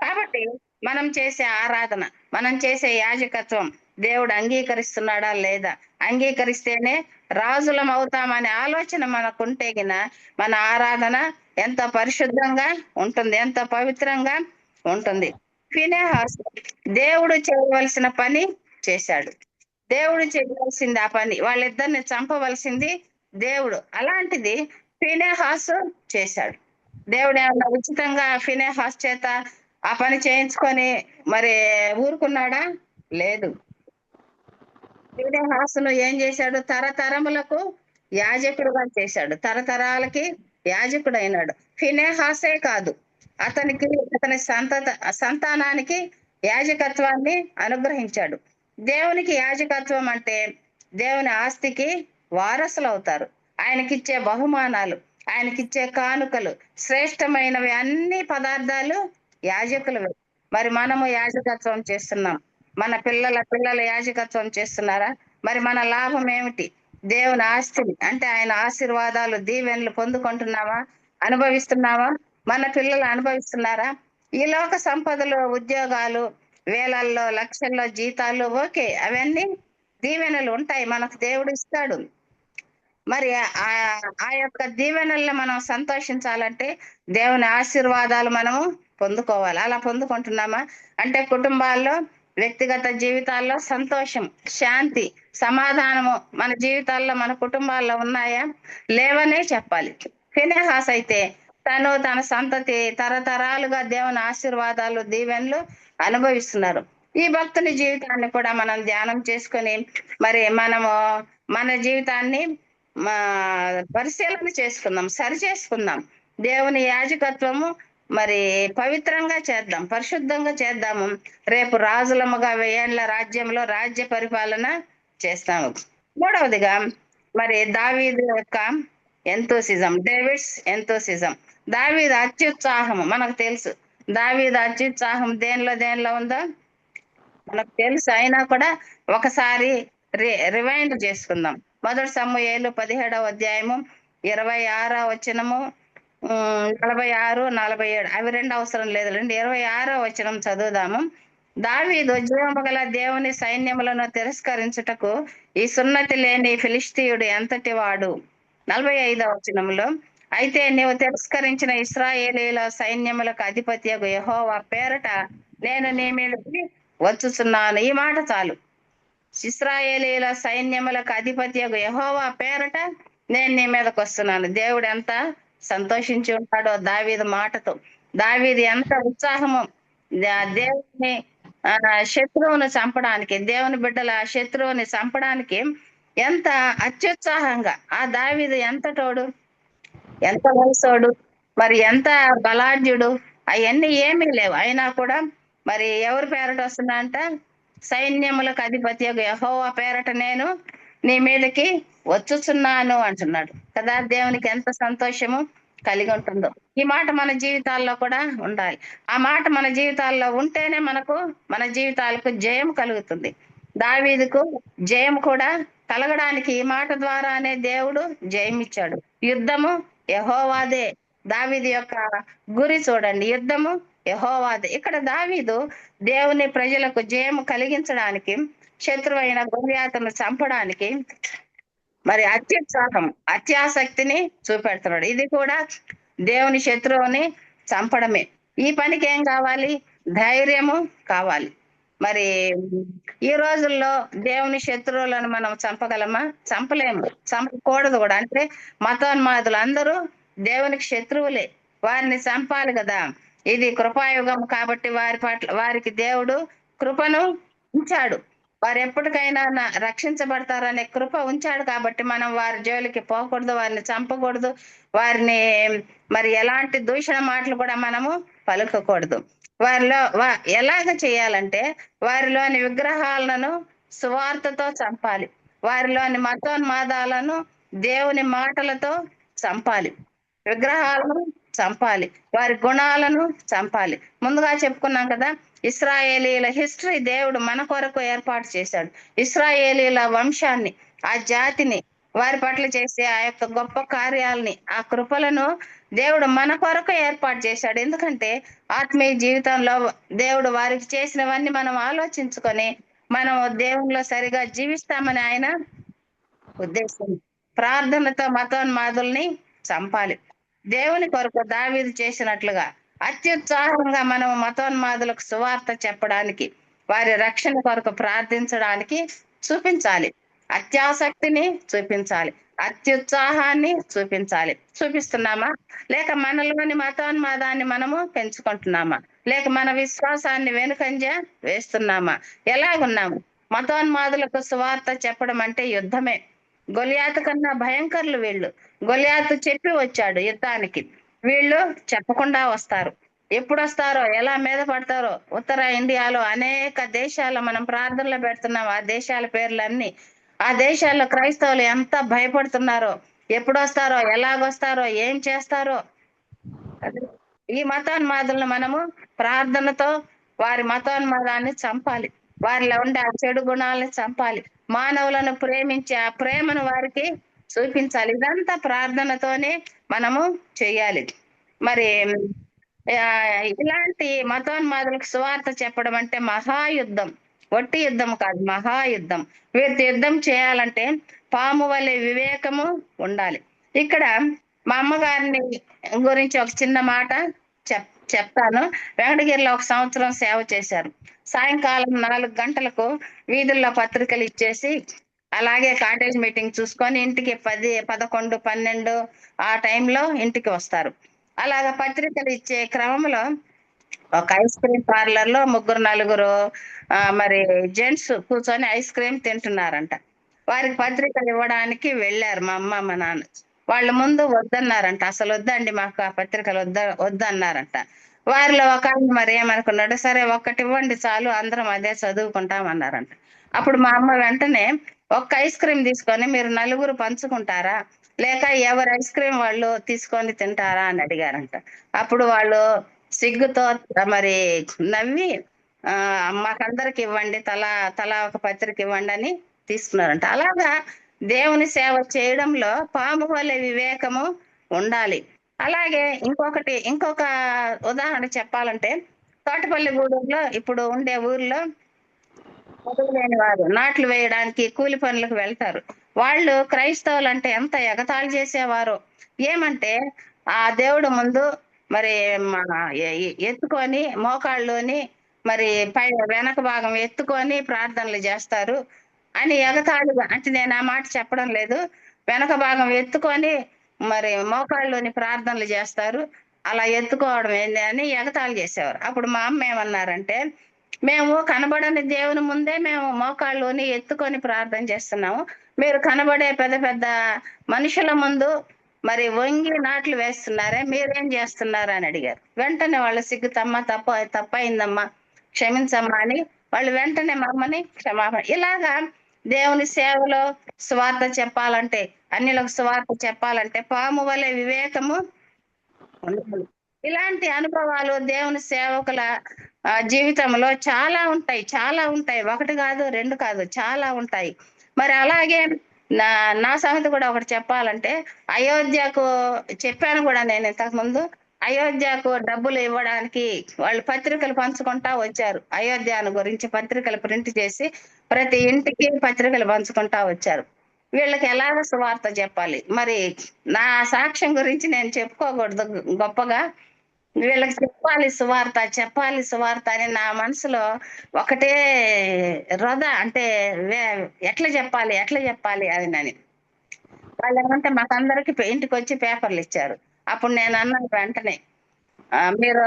కాబట్టి మనం చేసే ఆరాధన, మనం చేసే యాజకత్వం దేవుడు అంగీకరిస్తున్నాడా లేదా? అంగీకరిస్తేనే రాజులం అవుతామనే ఆలోచన మనకుంటే గిన మన ఆరాధన ఎంత పరిశుద్ధంగా ఉంటుంది, ఎంత పవిత్రంగా ఉంటుంది. ఫినెహాసు దేవుడు చేయవలసిన పని చేశాడు. దేవుడు చేయవలసింది ఆ పని, వాళ్ళిద్దరిని చంపవలసింది దేవుడు. అలాంటిది ఫినెహాసు చేశాడు. దేవుడు ఏమన్నా ఉచితంగా ఫినెహాసు చేత ఆ పని చేయించుకొని మరి ఊరుకున్నాడా? లేదు. ఫినెహాసును ఏం చేశాడు? తరతరములకు యాజకుడుగా చేశాడు, తరతరాలకి యాజకుడు అయినాడు. ఫినెహాసే కాదు, అతని సంతానానికి యాజకత్వాన్ని అనుగ్రహించాడు. దేవునికి యాజకత్వం అంటే దేవుని ఆస్తికి వారసులు అవుతారు. ఆయనకిచ్చే బహుమానాలు, ఆయనకిచ్చే కానుకలు, శ్రేష్టమైనవి అన్ని పదార్థాలు యాజకులు. మరి మనము యాజకత్వం చేస్తున్నాం, మన పిల్లల యాజకత్వం చేస్తున్నారా? మరి మన లాభం ఏమిటి? దేవుని ఆస్తిని, అంటే ఆయన ఆశీర్వాదాలు, దీవెనలు పొందుకుంటున్నావా? అనుభవిస్తున్నావా? మన పిల్లలు అనుభవిస్తున్నారా? ఈ లోక సంపదలు, ఉద్యోగాలు, వేలల్లో లక్షల్లో జీతాలు, ఓకే, అవన్నీ దీవెనలు ఉంటాయి, మనకు దేవుడు ఇస్తాడు. మరి ఆ యొక్క దీవెనల్లో మనం సంతోషించాలంటే దేవుని ఆశీర్వాదాలు మనము పొందుకోవాలి. అలా పొందుకుంటున్నామా? అంటే కుటుంబాల్లో, వ్యక్తిగత జీవితాల్లో సంతోషం, శాంతి, సమాధానము మన జీవితాల్లో, మన కుటుంబాల్లో ఉన్నాయా? లేవనే చెప్పాలి. ఫినెహాస్ అయితే తను, తన సంతతి తరతరాలుగా దేవుని ఆశీర్వాదాలు, దీవెనలు అనుభవిస్తున్నారు. ఈ భక్తుని జీవితాన్ని కూడా మనం ధ్యానం చేసుకొని మరి మనము మన జీవితాన్ని పరిశీలన చేసుకుందాం, సరి చేసుకుందాం. దేవుని యాజకత్వము మరి పవిత్రంగా చేద్దాం, పరిశుద్ధంగా చేద్దాము. రేపు రాజులముగా 1000 ఏళ్ల రాజ్యంలో రాజ్య పరిపాలన చేస్తాము. మూడవదిగా మరి దావీదు యొక్క ఎంతోసిజం, డేవిడ్స్ ఎంతోసిజం. దావీదు అత్యుత్సాహము మనకు తెలుసు. దావీదు అత్యుత్సాహం దేనిలో ఉందో మనకు తెలుసు. అయినా కూడా ఒకసారి రివైండ్ చేసుకుందాం. 1 సమూయేలు 17వ అధ్యాయము 26వ వచనము, 46, 47 అవి రెండు అవసరం లేదు, 26వ వచనం చదువుదాము. దావీదు జీవము గల దేవుని సైన్యములను తిరస్కరించుటకు ఈ సున్నతి లేని ఫిలిష్తీయుడు ఎంతటి వాడు. 45వ వచనంలో, అయితే నీవు తిరస్కరించిన ఇశ్రాయేలీల సైన్యములకు అధిపత్యగు యెహోవా పేరట నేను నీ మీదకి వచ్చుచున్నాను. ఈ మాట చాలు. ఇశ్రాయేలీల సైన్యములకు అధిపత్యగు యెహోవా పేరట నేను నీ మీదకి వస్తున్నాను. దేవుడు ఎంత సంతోషించి ఉంటాడో దావీదు మాటతో. దావీదు ఎంత ఉత్సాహము, దేవుని శత్రువును చంపడానికి, దేవుని బిడ్డల శత్రువుని చంపడానికి ఎంత అత్యుత్సాహంగా. ఆ దావీదు ఎంత తోడు, ఎంత వయసోడు, మరి ఎంత బలాఢ్యుడు, అవన్నీ ఏమీ లేవు. అయినా కూడా మరి ఎవరి పేరట వస్తున్నా అంట? సైన్యములకు అధిపతి యెహోవా పేరట నేను నీ మీదకి వచ్చుచున్నాను అంటున్నాడు కదా. దేవునికి ఎంత సంతోషము కలిగి ఉంటుందో. ఈ మాట మన జీవితాల్లో కూడా ఉండాలి. ఆ మాట మన జీవితాల్లో ఉంటేనే మన జీవితాలకు జయం కలుగుతుంది. దావీదుకు జయం కూడా కలగడానికి ఈ మాట ద్వారానే దేవుడు జయం ఇచ్చాడు. యుద్ధము యెహోవాదే. దావీదు యొక్క గురి చూడండి, యుద్ధము యెహోవాదే. ఇక్కడ దావీదు దేవుని ప్రజలకు జయము కలిగించడానికి, శత్రువైన గొలియాతును చంపడానికి మరి అత్యుత్సాహం, అత్యాసక్తిని చూపెడుతున్నాడు. ఇది కూడా దేవుని శత్రువుని చంపడమే. ఈ పనికి ఏం కావాలి? ధైర్యము కావాలి. మరి ఈ రోజుల్లో దేవుని శత్రువులను మనం చంపగలమా? చంపలేము, చంపకూడదు కూడా. అంటే మతోన్మాదులు అందరూ దేవునికి శత్రువులే, వారిని చంపాలి కదా. ఇది కృపాయుగం కాబట్టి వారికి దేవుడు కృపను ఉంచాడు. వారు ఎప్పటికైనా రక్షించబడతారనే కృప ఉంచాడు కాబట్టి మనం వారి జోలికి పోకూడదు, వారిని చంపకూడదు, వారిని మరి ఎలాంటి దూషణ మాటలు కూడా మనము పలుకకూడదు. వారిలో ఎలాగ చేయాలంటే వారిలోని విగ్రహాలను సువార్తతో చంపాలి, వారిలోని మతోన్మాదాలను దేవుని మాటలతో చంపాలి, విగ్రహాలను చంపాలి, వారి గుణాలను చంపాలి. ముందుగా చెప్పుకున్నాం కదా, ఇశ్రాయేలీల హిస్టరీ దేవుడు మన కొరకు ఏర్పాటు చేశాడు. ఇశ్రాయేలీల వంశాన్ని, ఆ జాతిని, వారి పట్ల చేసే ఆ యొక్క గొప్ప కార్యాలని, ఆ కృపలను దేవుడు మన కొరకు ఏర్పాటు చేశాడు. ఎందుకంటే ఆత్మీయ జీవితంలో దేవుడు వారికి చేసినవన్నీ మనం ఆలోచించుకొని మనం దేవునిలో సరిగా జీవిస్తామని ఆయన ఉద్దేశం. ప్రార్థనతో మతోన్మాదుల్ని చంపాలి. దేవుని కొరకు దావీదు చేసినట్లుగా అత్యుత్సాహంగా మనం మతోన్మాదులకు సువార్త చెప్పడానికి, వారి రక్షణ కొరకు ప్రార్థించడానికి చూపించాలి. అత్యాసక్తిని చూపించాలి, అత్యుత్సాహాన్ని చూపించాలి. చూపిస్తున్నామా? లేక మనలోని మతోన్మాదాన్ని మనము పెంచుకుంటున్నామా? లేక మన విశ్వాసాన్ని వెనుకంజ వేస్తున్నామా? ఎలాగున్నాము? మతోన్మాదులకు సువార్త చెప్పడం అంటే యుద్ధమే. గొలియాతు కన్నా భయంకరులు వీళ్ళు. గొలియాతు చెప్పి వచ్చాడు యుద్ధానికి, వీళ్ళు చెప్పకుండా వస్తారు. ఎప్పుడు వస్తారో, ఎలా మీద పడతారో. ఉత్తర ఇండియాలో అనేక దేశాల్లో మనం ప్రార్థనలు పెడుతున్నాం, ఆ దేశాల పేర్లన్నీ. ఆ దేశాల్లో క్రైస్తవులు ఎంత భయపడుతున్నారో, ఎప్పుడు వస్తారో, ఎలాగొస్తారో, ఏం చేస్తారో. ఈ మతోన్మాదులను మనము ప్రార్థనతో వారి మతోన్మాదాన్ని చంపాలి, వారిలో ఉండే ఆ చెడు గుణాలను చంపాలి, మానవులను ప్రేమించి ఆ ప్రేమను వారికి చూపించాలి. ఇదంతా ప్రార్థనతోనే మనము చేయాలి. మరి ఇలాంటి మతోన్మాదులకు సువార్త చెప్పడం అంటే మహాయుద్ధం. ఒట్టి యుద్ధం కాదు, మహాయుద్ధం. వీరితో యుద్ధం చేయాలంటే పాము వలె వివేకము ఉండాలి. ఇక్కడ మా అమ్మగారిని గురించి ఒక చిన్న మాట చెప్తాను. వెంకటగిరిలో ఒక సంవత్సరం సేవ చేశారు. సాయంకాలం 4 గంటలకు వీధుల్లో పత్రికలు ఇచ్చేసి అలాగే కాటేజ్ మీటింగ్ చూసుకొని ఇంటికి 10, 11, 12 ఆ టైంలో ఇంటికి వస్తారు. అలాగా పత్రికలు ఇచ్చే క్రమంలో ఒక ఐస్ క్రీమ్ పార్లర్ లో 3-4 మరి జెంట్స్ కూర్చొని ఐస్ క్రీమ్ తింటున్నారంట. వారికి పత్రికలు ఇవ్వడానికి వెళ్ళారు మా అమ్మ మా నాన్న. వాళ్ళ ముందు వద్దన్నారంట. అసలు వద్దండి, మాకు ఆ పత్రికలు వద్దన్నారంట. వారిలో ఒక ఆయన మరి ఏమనుకున్నాడు, సరే ఒక్కటి ఇవ్వండి చాలు, అందరం అదే చదువుకుంటామన్నారంట. అప్పుడు మా అమ్మ వెంటనే ఒక్క ఐస్ క్రీమ్ తీసుకొని మీరు 4 పంచుకుంటారా, లేక ఎవరు ఐస్ క్రీమ్ వాళ్ళు తీసుకొని తింటారా అని అడిగారంట. అప్పుడు వాళ్ళు సిగ్గుతో మరి నవ్వి మాకందరికి ఇవ్వండి, తలా ఒక పత్రిక ఇవ్వండి అని తీసుకున్నారంట. అలాగా దేవుని సేవ చేయడంలో పాము వలె వివేకము ఉండాలి. అలాగే ఇంకొక ఉదాహరణ చెప్పాలంటే, తోటపల్లి గూడూరులో ఇప్పుడు ఉండే ఊర్లో చదువు లేని వారు నాట్లు వేయడానికి కూలి పనులకు వెళ్తారు. వాళ్ళు క్రైస్తవులు అంటే ఎంత ఎగతాళి చేసేవారు. ఏమంటే ఆ దేవుడు ముందు మరి ఎత్తుకొని మోకాళ్ళలోని మరి వెనక భాగం ఎత్తుకొని ప్రార్థనలు చేస్తారు అని ఎగతాళిగా, అంటే నేను ఆ మాట చెప్పడం లేదు, వెనక భాగం ఎత్తుకొని మరి మోకాళ్ళలోని ప్రార్థనలు చేస్తారు, అలా ఎత్తుకోవడం ఏంది అని ఎగతాళి చేసేవారు. అప్పుడు మా అమ్మ ఏమన్నారంటే, మేము కనబడని దేవుని ముందే మేము మోకాళ్ళలోని ఎత్తుకొని ప్రార్థన చేస్తున్నాము, మీరు కనబడే పెద్ద పెద్ద మనుషుల ముందు మరి వంగి నాట్లు వేస్తున్నారే, మీరేం చేస్తున్నారు అని అడిగారు. వెంటనే వాళ్ళు సిగ్గుతమ్మా, తప్పయిందమ్మా, క్షమించమ్మా అని వాళ్ళు వెంటనే మా అమ్మని క్షమాపణ. ఇలాగా దేవుని సేవలో సువార్త చెప్పాలంటే, అన్యులకు సువార్త చెప్పాలంటే పాము వలె వివేకము ఉండాలి. ఇలాంటి అనుభవాలు దేవుని సేవకుల జీవితంలో చాలా ఉంటాయి. 1 కాదు, 2 కాదు, చాలా ఉంటాయి. మరి అలాగే నా సంగతి కూడా ఒకటి చెప్పాలంటే, అయోధ్యకు చెప్పాను కూడా నేను ఇంతకు ముందు. అయోధ్యకు డబ్బులు ఇవ్వడానికి వాళ్ళు పత్రికలు పంచుకుంటా వచ్చారు. అయోధ్యను గురించి పత్రికలు ప్రింట్ చేసి ప్రతి ఇంటికి పత్రికలు పంచుకుంటా వచ్చారు. వీళ్ళకి ఎలాగ సువార్త చెప్పాలి? మరి నా సాక్ష్యం గురించి నేను చెప్పుకోకూడదు గొప్పగా, వీళ్ళకి చెప్పాలి సువార్త అని నా మనసులో ఒకటే అంటే ఎట్లా చెప్పాలి అని. వాళ్ళు ఏమంటే మాకందరికి ఇంటికి వచ్చి పేపర్లు ఇచ్చారు. అప్పుడు నేను అన్నాను వెంటనే, మీరు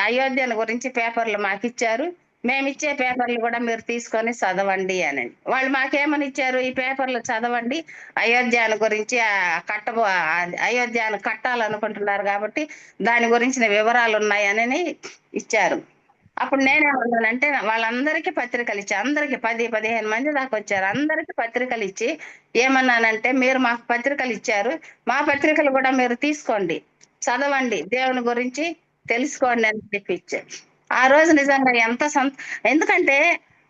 అయోధ్యను గురించి పేపర్లు మాకు ఇచ్చారు, మేమిచ్చే పేపర్లు కూడా మీరు తీసుకొని చదవండి అని. వాళ్ళు మాకేమని ఇచ్చారు, ఈ పేపర్లు చదవండి, అయోధ్యను గురించి అయోధ్యను కట్టాలనుకుంటున్నారు కాబట్టి దాని గురించిన వివరాలు ఉన్నాయని ఇచ్చారు. అప్పుడు నేనేమన్నానంటే, వాళ్ళందరికీ పత్రికలు ఇచ్చి, అందరికి 10-15 మంది దాకా వచ్చారు, అందరికి పత్రికలు ఇచ్చి ఏమన్నానంటే, మీరు మాకు పత్రికలు ఇచ్చారు, మా పత్రికలు కూడా మీరు తీసుకోండి, చదవండి, దేవుని గురించి తెలుసుకోండి అని చెప్పి ఇచ్చారు. ఆ రోజు నిజంగా ఎందుకంటే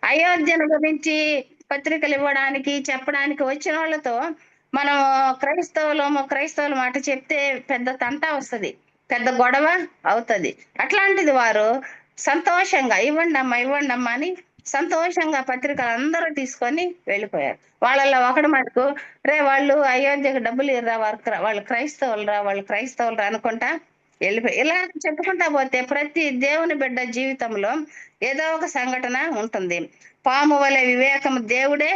అయోధ్యను గురించి పత్రికలు ఇవ్వడానికి చెప్పడానికి వచ్చిన వాళ్ళతో మనం క్రైస్తవుల మాట చెప్తే పెద్ద తంటా వస్తుంది, పెద్ద గొడవ అవుతుంది. అట్లాంటిది వారు సంతోషంగా ఇవ్వండి అమ్మా అని సంతోషంగా పత్రికలు అందరూ తీసుకొని వెళ్ళిపోయారు. వాళ్ళల్లో ఒకడు మటుకు, వాళ్ళు అయోధ్యకు డబ్బులు ఇర్రా, వాళ్ళు క్రైస్తవులు రా అనుకుంటా వెళ్ళిపోయి. ఇలా చెప్పుకుంటా పోతే ప్రతి దేవుని బిడ్డ జీవితంలో ఏదో ఒక సంఘటన ఉంటుంది. పాము వలె వివేకము దేవుడే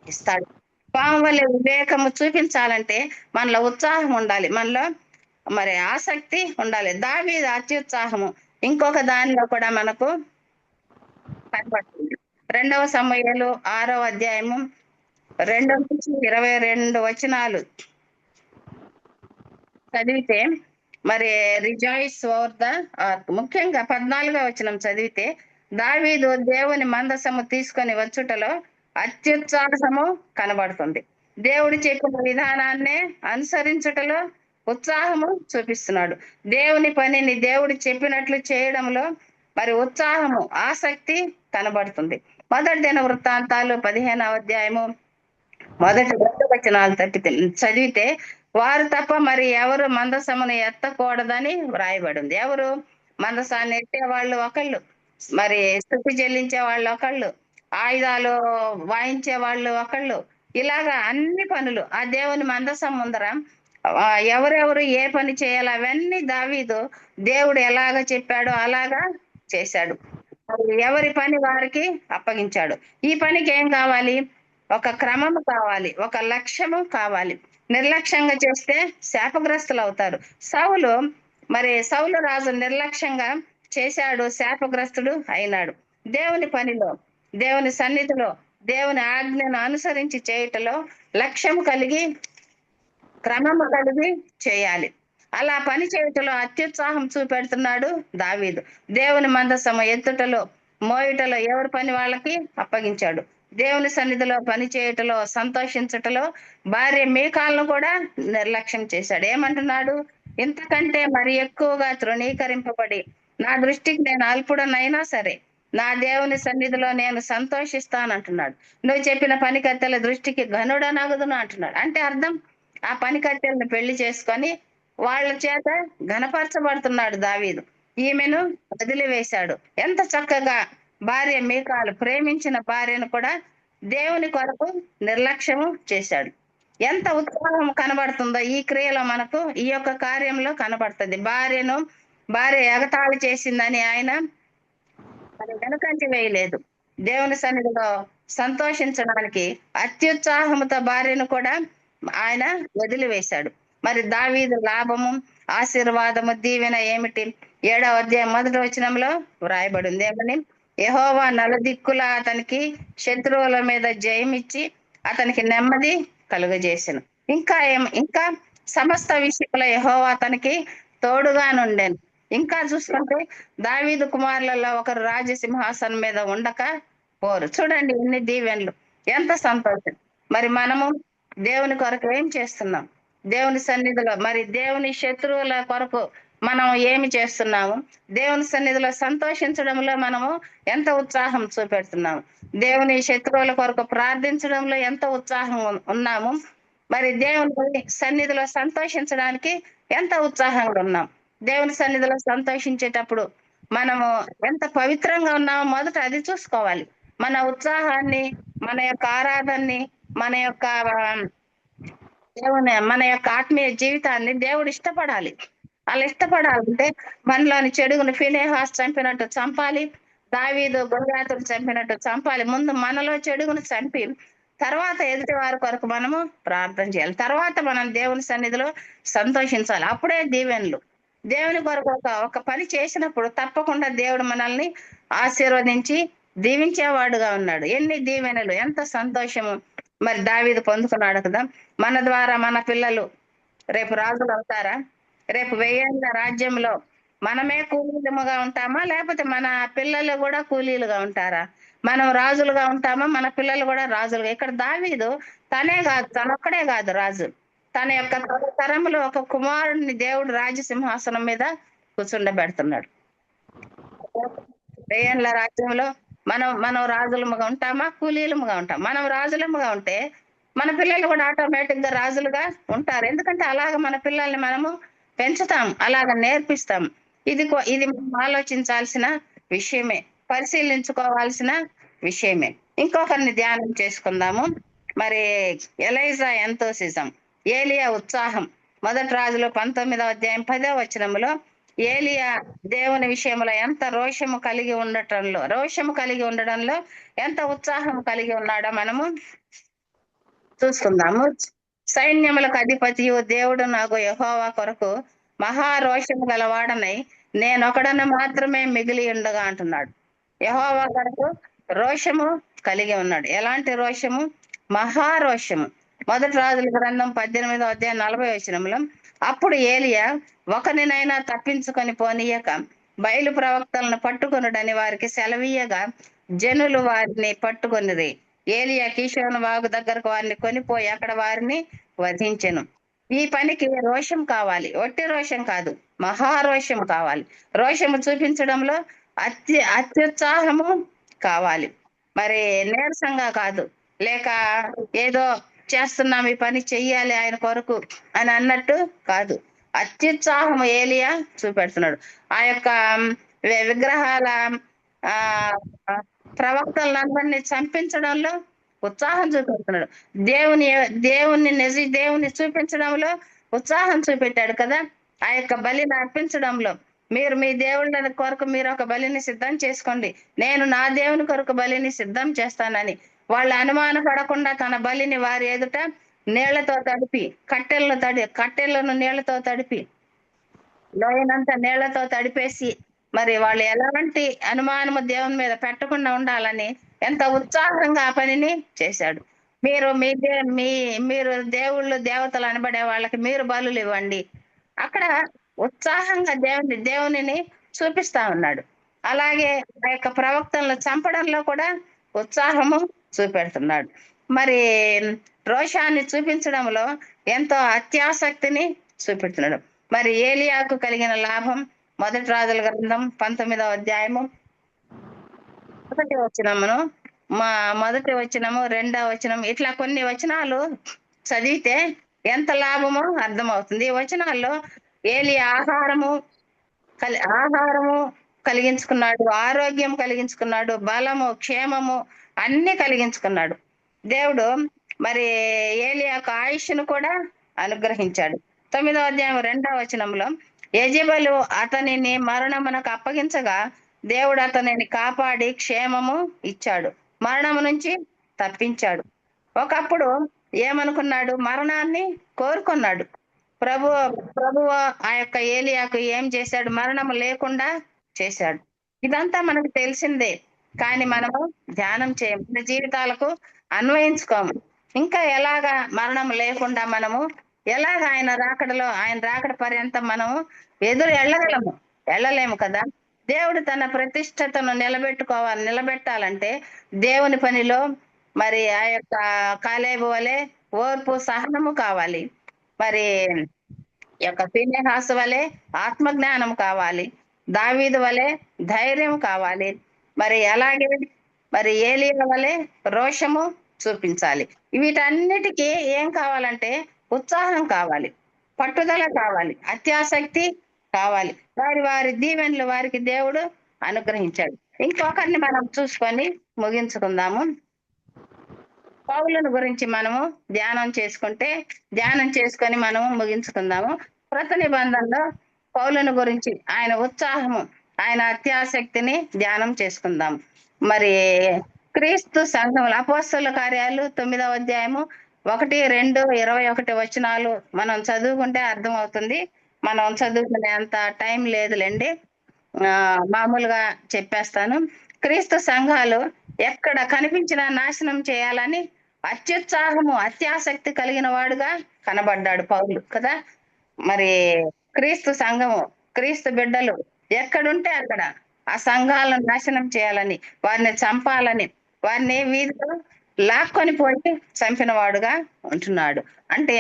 ఇస్తాడు. పాము వలె వివేకము చూపించాలంటే మనలో ఉత్సాహం ఉండాలి, మనలో మరి ఆసక్తి ఉండాలి. దావీదు అత్యుత్సాహము ఇంకొక దానిలో కూడా మనకు కనబడుతుంది. 2వ సమూయేలు 6వ అధ్యాయము 2-22 వచనాలు చదివితే, మరి రిజాయిస్ ఓవర్ ద ముఖ్యంగా 14వ వచనం చదివితే, దావీదు దేవుని మందసము తీసుకొని వచ్చుటలో అత్యుత్సాహము కనబడుతుంది. దేవుడు చెప్పిన విధానాన్నే అనుసరించుటలో ఉత్సాహము చూపిస్తున్నాడు. దేవుని పనిని దేవుడు చెప్పినట్లు చేయడంలో మరి ఉత్సాహము, ఆసక్తి కనబడుతుంది. 1 దినవృత్తాంతాలు 15వ అధ్యాయము మొదటి 2 వచనాలు చదివితే వారు తప్ప మరి ఎవరు మందసమును ఎత్తకూడదని వ్రాయబడింది. ఎవరు? మందసాన్ని ఎత్తే వాళ్ళు ఒకళ్ళు, మరి స్తుతి చెల్లించే వాళ్ళు ఒకళ్ళు, ఆయుధాలు వాయించే వాళ్ళు ఒకళ్ళు, ఇలాగా అన్ని పనులు ఆ దేవుని మందసం ముందర ఎవరెవరు ఏ పని చేయాలి అవన్నీ దావీదు దేవుడు ఎలాగ చెప్పాడో అలాగా చేశాడు. ఎవరి పని వారికి అప్పగించాడు. ఈ పనికి ఏం కావాలి? ఒక క్రమము కావాలి, ఒక లక్ష్యము కావాలి. నిర్లక్ష్యంగా చేస్తే శాపగ్రస్తులు అవుతారు. సౌలు రాజు నిర్లక్ష్యంగా చేశాడు, శాపగ్రస్తుడు అయినాడు. దేవుని పనిలో, దేవుని సన్నిధిలో, దేవుని ఆజ్ఞను అనుసరించి చేయుటలో లక్ష్యం కలిగి, క్రమము కలిగి చేయాలి. అలా పని చేయటంలో అత్యుత్సాహం చూపెడుతున్నాడు దావీదు. దేవుని మందసము ఎత్తుటలో, మోయుటలో ఎవరి పని వాళ్ళకి అప్పగించాడు. దేవుని సన్నిధిలో పని చేయటలో, సంతోషించటలో భార్య మీకాలను కూడా నిర్లక్ష్యం చేశాడు. ఏమంటున్నాడు? ఇంతకంటే మరి ఎక్కువగా తృణీకరింపబడి నా దృష్టికి నేను అల్పుడనైనా సరే నా దేవుని సన్నిధిలో నేను సంతోషిస్తానంటున్నాడు. నువ్వు చెప్పిన పనికత్తెల దృష్టికి ఘనుడనగుదును అంటున్నాడు. అంటే అర్థం, ఆ పనికత్తెలను పెళ్లి చేసుకొని వాళ్ళ చేత ఘనపరచబడుతున్నాడు దావీదు. ఈమెను వదిలివేశాడు. ఎంత చక్కగా భార్య మీకాలు ప్రేమించిన భార్యను కూడా దేవుని కొరకు నిర్లక్ష్యము చేశాడు. ఎంత ఉత్సాహం కనబడుతుందో ఈ క్రియలో మనకు, ఈ యొక్క కార్యంలో కనబడుతుంది. భార్య ఎగతాళి చేసిందని ఆయన వెనుకంటి వేయలేదు. దేవుని సన్నిధిలో సంతోషించడానికి అత్యుత్సాహముతో భార్యను కూడా ఆయన వదిలివేశాడు. మరి దావీదు లాభము, ఆశీర్వాదము, దీవెన ఏమిటి? 7వ అధ్యాయం 1వ వచనంలో వ్రాయబడింది. ఏమని? యెహోవా నలుదిక్కులా అతనికి శత్రువుల మీద జయమిచ్చి అతనికి నెమ్మది కలుగజేసెను. ఇంకా సమస్త విషయంలో యెహోవా అతనికి తోడుగా నుండెను. ఇంకా చూసుకుంటే దావీదు కుమారులలో ఒకరు రాజసింహాసనం మీద ఉండక పోరు. చూడండి ఎన్ని దీవెనలు, ఎంత సంతోషం. మరి మనము దేవుని కొరకు ఏం చేస్తున్నాం? దేవుని సన్నిధిలో మరి దేవుని శత్రువుల కొరకు మనం ఏమి చేస్తున్నాము? దేవుని సన్నిధిలో సంతోషించడంలో మనము ఎంత ఉత్సాహం చూపెడుతున్నాము? దేవుని శత్రువుల కొరకు ప్రార్థించడంలో ఎంత ఉత్సాహం ఉన్నాము? మరి దేవుని సన్నిధిలో సంతోషించడానికి ఎంత ఉత్సాహంగా ఉన్నాం? దేవుని సన్నిధిలో సంతోషించేటప్పుడు మనము ఎంత పవిత్రంగా ఉన్నామో మొదట అది చూసుకోవాలి. మన ఉత్సాహాన్ని, మన యొక్క ఆరాధనని, మన యొక్క ఆత్మీయ జీవితాన్ని దేవుడు ఇష్టపడాలి. అలా ఇష్టపడాలంటే మనలోని చెడుగును ఫినెహాస్ చంపినట్టు చంపాలి, దావీదు గొల్యాతును చంపినట్టు చంపాలి. ముందు మనలో చెడుగును చంపి తర్వాత ఎదుటి వారి కొరకు మనము ప్రార్థన చేయాలి. తర్వాత మనం దేవుని సన్నిధిలో సంతోషించాలి. అప్పుడే దీవెనలు. దేవుని కొరకు ఒక పని చేసినప్పుడు తప్పకుండా దేవుడు మనల్ని ఆశీర్వదించి దీవించేవాడుగా ఉన్నాడు. ఎన్ని దీవెనలు, ఎంత సంతోషము మరి దావీదు పొందుకున్నాడు కదా. మన ద్వారా మన పిల్లలు రేపు రాజులు అవుతారా? రేపు 1000 రాజ్యంలో మనమే కూలీలుగా ఉంటామా, లేకపోతే మన పిల్లలు కూడా కూలీలుగా ఉంటారా? మనం రాజులుగా ఉంటామా, మన పిల్లలు కూడా రాజులుగా? ఇక్కడ దావీదు తనే కాదు, తనొక్కడే కాదు రాజు, తన యొక్క తరములో ఒక కుమారుడిని దేవుడు రాజసింహాసనం మీద కూర్చుండబెడుతున్నాడు. 1000 రాజ్యంలో మనం రాజులముగా ఉంటామా, కూలీలముగా ఉంటాం? మనం రాజులముగా ఉంటే మన పిల్లలు కూడా ఆటోమేటిక్ గా రాజులుగా ఉంటారు. ఎందుకంటే అలాగ మన పిల్లల్ని మనము పెంచుతాం, అలాగ నేర్పిస్తాం. ఇది మనం ఆలోచించాల్సిన విషయమే, పరిశీలించుకోవాల్సిన విషయమే. ఇంకొకరిని ధ్యానం చేసుకుందాము. మరి ఎలైజా ఎంతోసిజం, ఏలియా ఉత్సాహం. 1 రాజులు 19వ అధ్యాయం 10వ వచనంలో ఏలియా దేవుని విషయంలో ఎంత రోషము కలిగి ఉండడంలో ఎంత ఉత్సాహం కలిగి ఉన్నాడో మనము చూసుకుందాము. సైన్యములకు అధిపతియు దేవుడు నాకు యెహోవా కొరకు మహారోషము గలవాడనై నేనొకడను మాత్రమే మిగిలి ఉండగా అంటున్నాడు. యెహోవా కొరకు రోషము కలిగి ఉన్నాడు. ఎలాంటి రోషము? మహారోషము. 1 రాజుల గ్రంథం 18వ అధ్యాయం 40వ వచనంలో అప్పుడు ఏలియా ఒకరినైనా తప్పించుకొని పోనీయక బయలు ప్రవక్తలను పట్టుకొనుడని వారికి సెలవీయగా జనులు వారిని పట్టుకొనిరి. ఏలియా కీషోను వాగు దగ్గరకు వారిని కొనిపోయి అక్కడ వారిని వధించెను. ఈ పనికి రోషం కావాలి, ఒట్టి రోషం కాదు, మహారోషం కావాలి. రోషము చూపించడంలో అత్యుత్సాహము కావాలి. మరి నీరసంగా కాదు, లేక ఏదో చేస్తున్నాం, ఈ పని చెయ్యాలి ఆయన కొరకు అని అన్నట్టు కాదు. అత్యుత్సాహం ఏలియా చూపెడుతున్నాడు. ఆ యొక్క విగ్రహాల ఆ ప్రవక్తలందరినీ చంపించడంలో ఉత్సాహం చూపెడుతున్నాడు. దేవుని దేవుని చూపించడంలో ఉత్సాహం చూపెట్టాడు కదా. ఆ యొక్క బలిని అర్పించడంలో మీరు మీ దేవుళ్ళ కొరకు మీరు ఒక బలిని సిద్ధం చేసుకోండి, నేను నా దేవుని కొరకు బలిని సిద్ధం చేస్తానని వాళ్ళు అనుమాన పడకుండా తన బలిని వారి ఎదుట నీళ్లతో తడిపి కట్టెలను నీళ్లతో తడిపి లోయనంతా నీళ్లతో తడిపేసి మరి వాళ్ళు ఎలాంటి అనుమానము దేవుని మీద పెట్టకుండా ఉండాలని ఎంత ఉత్సాహంగా ఆ పనిని చేశాడు. మీరు మీరు దేవుళ్ళు దేవతలు అనబడే వాళ్ళకి మీరు బలులు ఇవ్వండి. అక్కడ ఉత్సాహంగా దేవునిని చూపిస్తా ఉన్నాడు. అలాగే ఆ యొక్క ప్రవక్తలను చంపడంలో కూడా ఉత్సాహము చూపెడుతున్నాడు. మరి రోషాన్ని చూపించడంలో ఎంతో అత్యాసక్తిని చూపెడుతున్నాడు. మరి ఏలియాకు కలిగిన లాభం మొదటి రాజుల గ్రంథం 19వ అధ్యాయము మొదటి వచనము 2వ వచనం ఇట్లా కొన్ని వచనాలు చదివితే ఎంత లాభమో అర్థమవుతుంది. ఈ వచనాల్లో ఏలియా ఆహారము కలిగించుకున్నాడు, ఆరోగ్యం కలిగించుకున్నాడు, బలము క్షేమము అన్ని కలిగించుకున్నాడు. దేవుడు మరి ఏలియాకు ఆయుష్ను కూడా అనుగ్రహించాడు. 9వ అధ్యాయం 2వ వచనంలో యెజెబెలు అతనిని మరణమునకు అప్పగించగా దేవుడు అతనిని కాపాడి క్షేమము ఇచ్చాడు, మరణము నుంచి తప్పించాడు. ఒకప్పుడు ఏమనుకున్నాడు? మరణాన్ని కోరుకున్నాడు. ప్రభువు ఆ యొక్క ఏలియాకు ఏం చేశాడు? మరణము లేకుండా చేశాడు. ఇదంతా మనకు తెలిసిందే, కానీ మనము ధ్యానం చేయము, మన జీవితాలకు అన్వయించుకోము. ఇంకా ఎలాగా మరణం లేకుండా మనము ఎలాగ ఆయన రాకడ పర్యంతం మనము ఎదురు వెళ్ళలేము కదా. దేవుడు తన ప్రతిష్టతను నిలబెట్టాలంటే దేవుని పనిలో మరి ఆ యొక్క కాలేబు వలె ఓర్పు సహనము కావాలి, మరి యొక్క ఫీనెహాసు వలె ఆత్మజ్ఞానం కావాలి, దావీదు వలె ధైర్యం కావాలి, మరి అలాగే మరి ఏలియా వలె రోషము చూపించాలి. వీటన్నిటికీ ఏం కావాలంటే ఉత్సాహం కావాలి, పట్టుదల కావాలి, అత్యాసక్తి కావాలి. వారి దీవెనలు వారికి దేవుడు అనుగ్రహించాడు. ఇంకొకరిని మనం చూసుకొని ముగించుకుందాము. పౌలుని గురించి మనము ధ్యానం చేసుకొని మనము ముగించుకుందాము. క్రొత్త నిబంధనలో పౌలుని గురించి ఆయన ఉత్సాహము, ఆయన అత్యాసక్తిని ధ్యానం చేసుకుందాం. మరి క్రీస్తు సంఘములు అపోస్తలుల కార్యాలు 9వ అధ్యాయము 1, 2, 21 వచనాలు మనం చదువుకుంటే అర్థమవుతుంది. మనం చదువుకునే అంత టైం లేదులేండి, మామూలుగా చెప్పేస్తాను. క్రీస్తు సంఘాలు ఎక్కడ కనిపించినా నాశనం చేయాలని అత్యుత్సాహము అత్యాసక్తి కలిగిన వాడుగా కనబడ్డాడు పౌలు కదా. మరి క్రీస్తు సంఘము, క్రీస్తు బిడ్డలు ఎక్కడుంటే అక్కడ ఆ సంఘాలను నాశనం చేయాలని, వారిని చంపాలని, వారిని వీధిలో లాక్కొని పోయి చంపిన వాడుగా ఉంటున్నాడు. అంటే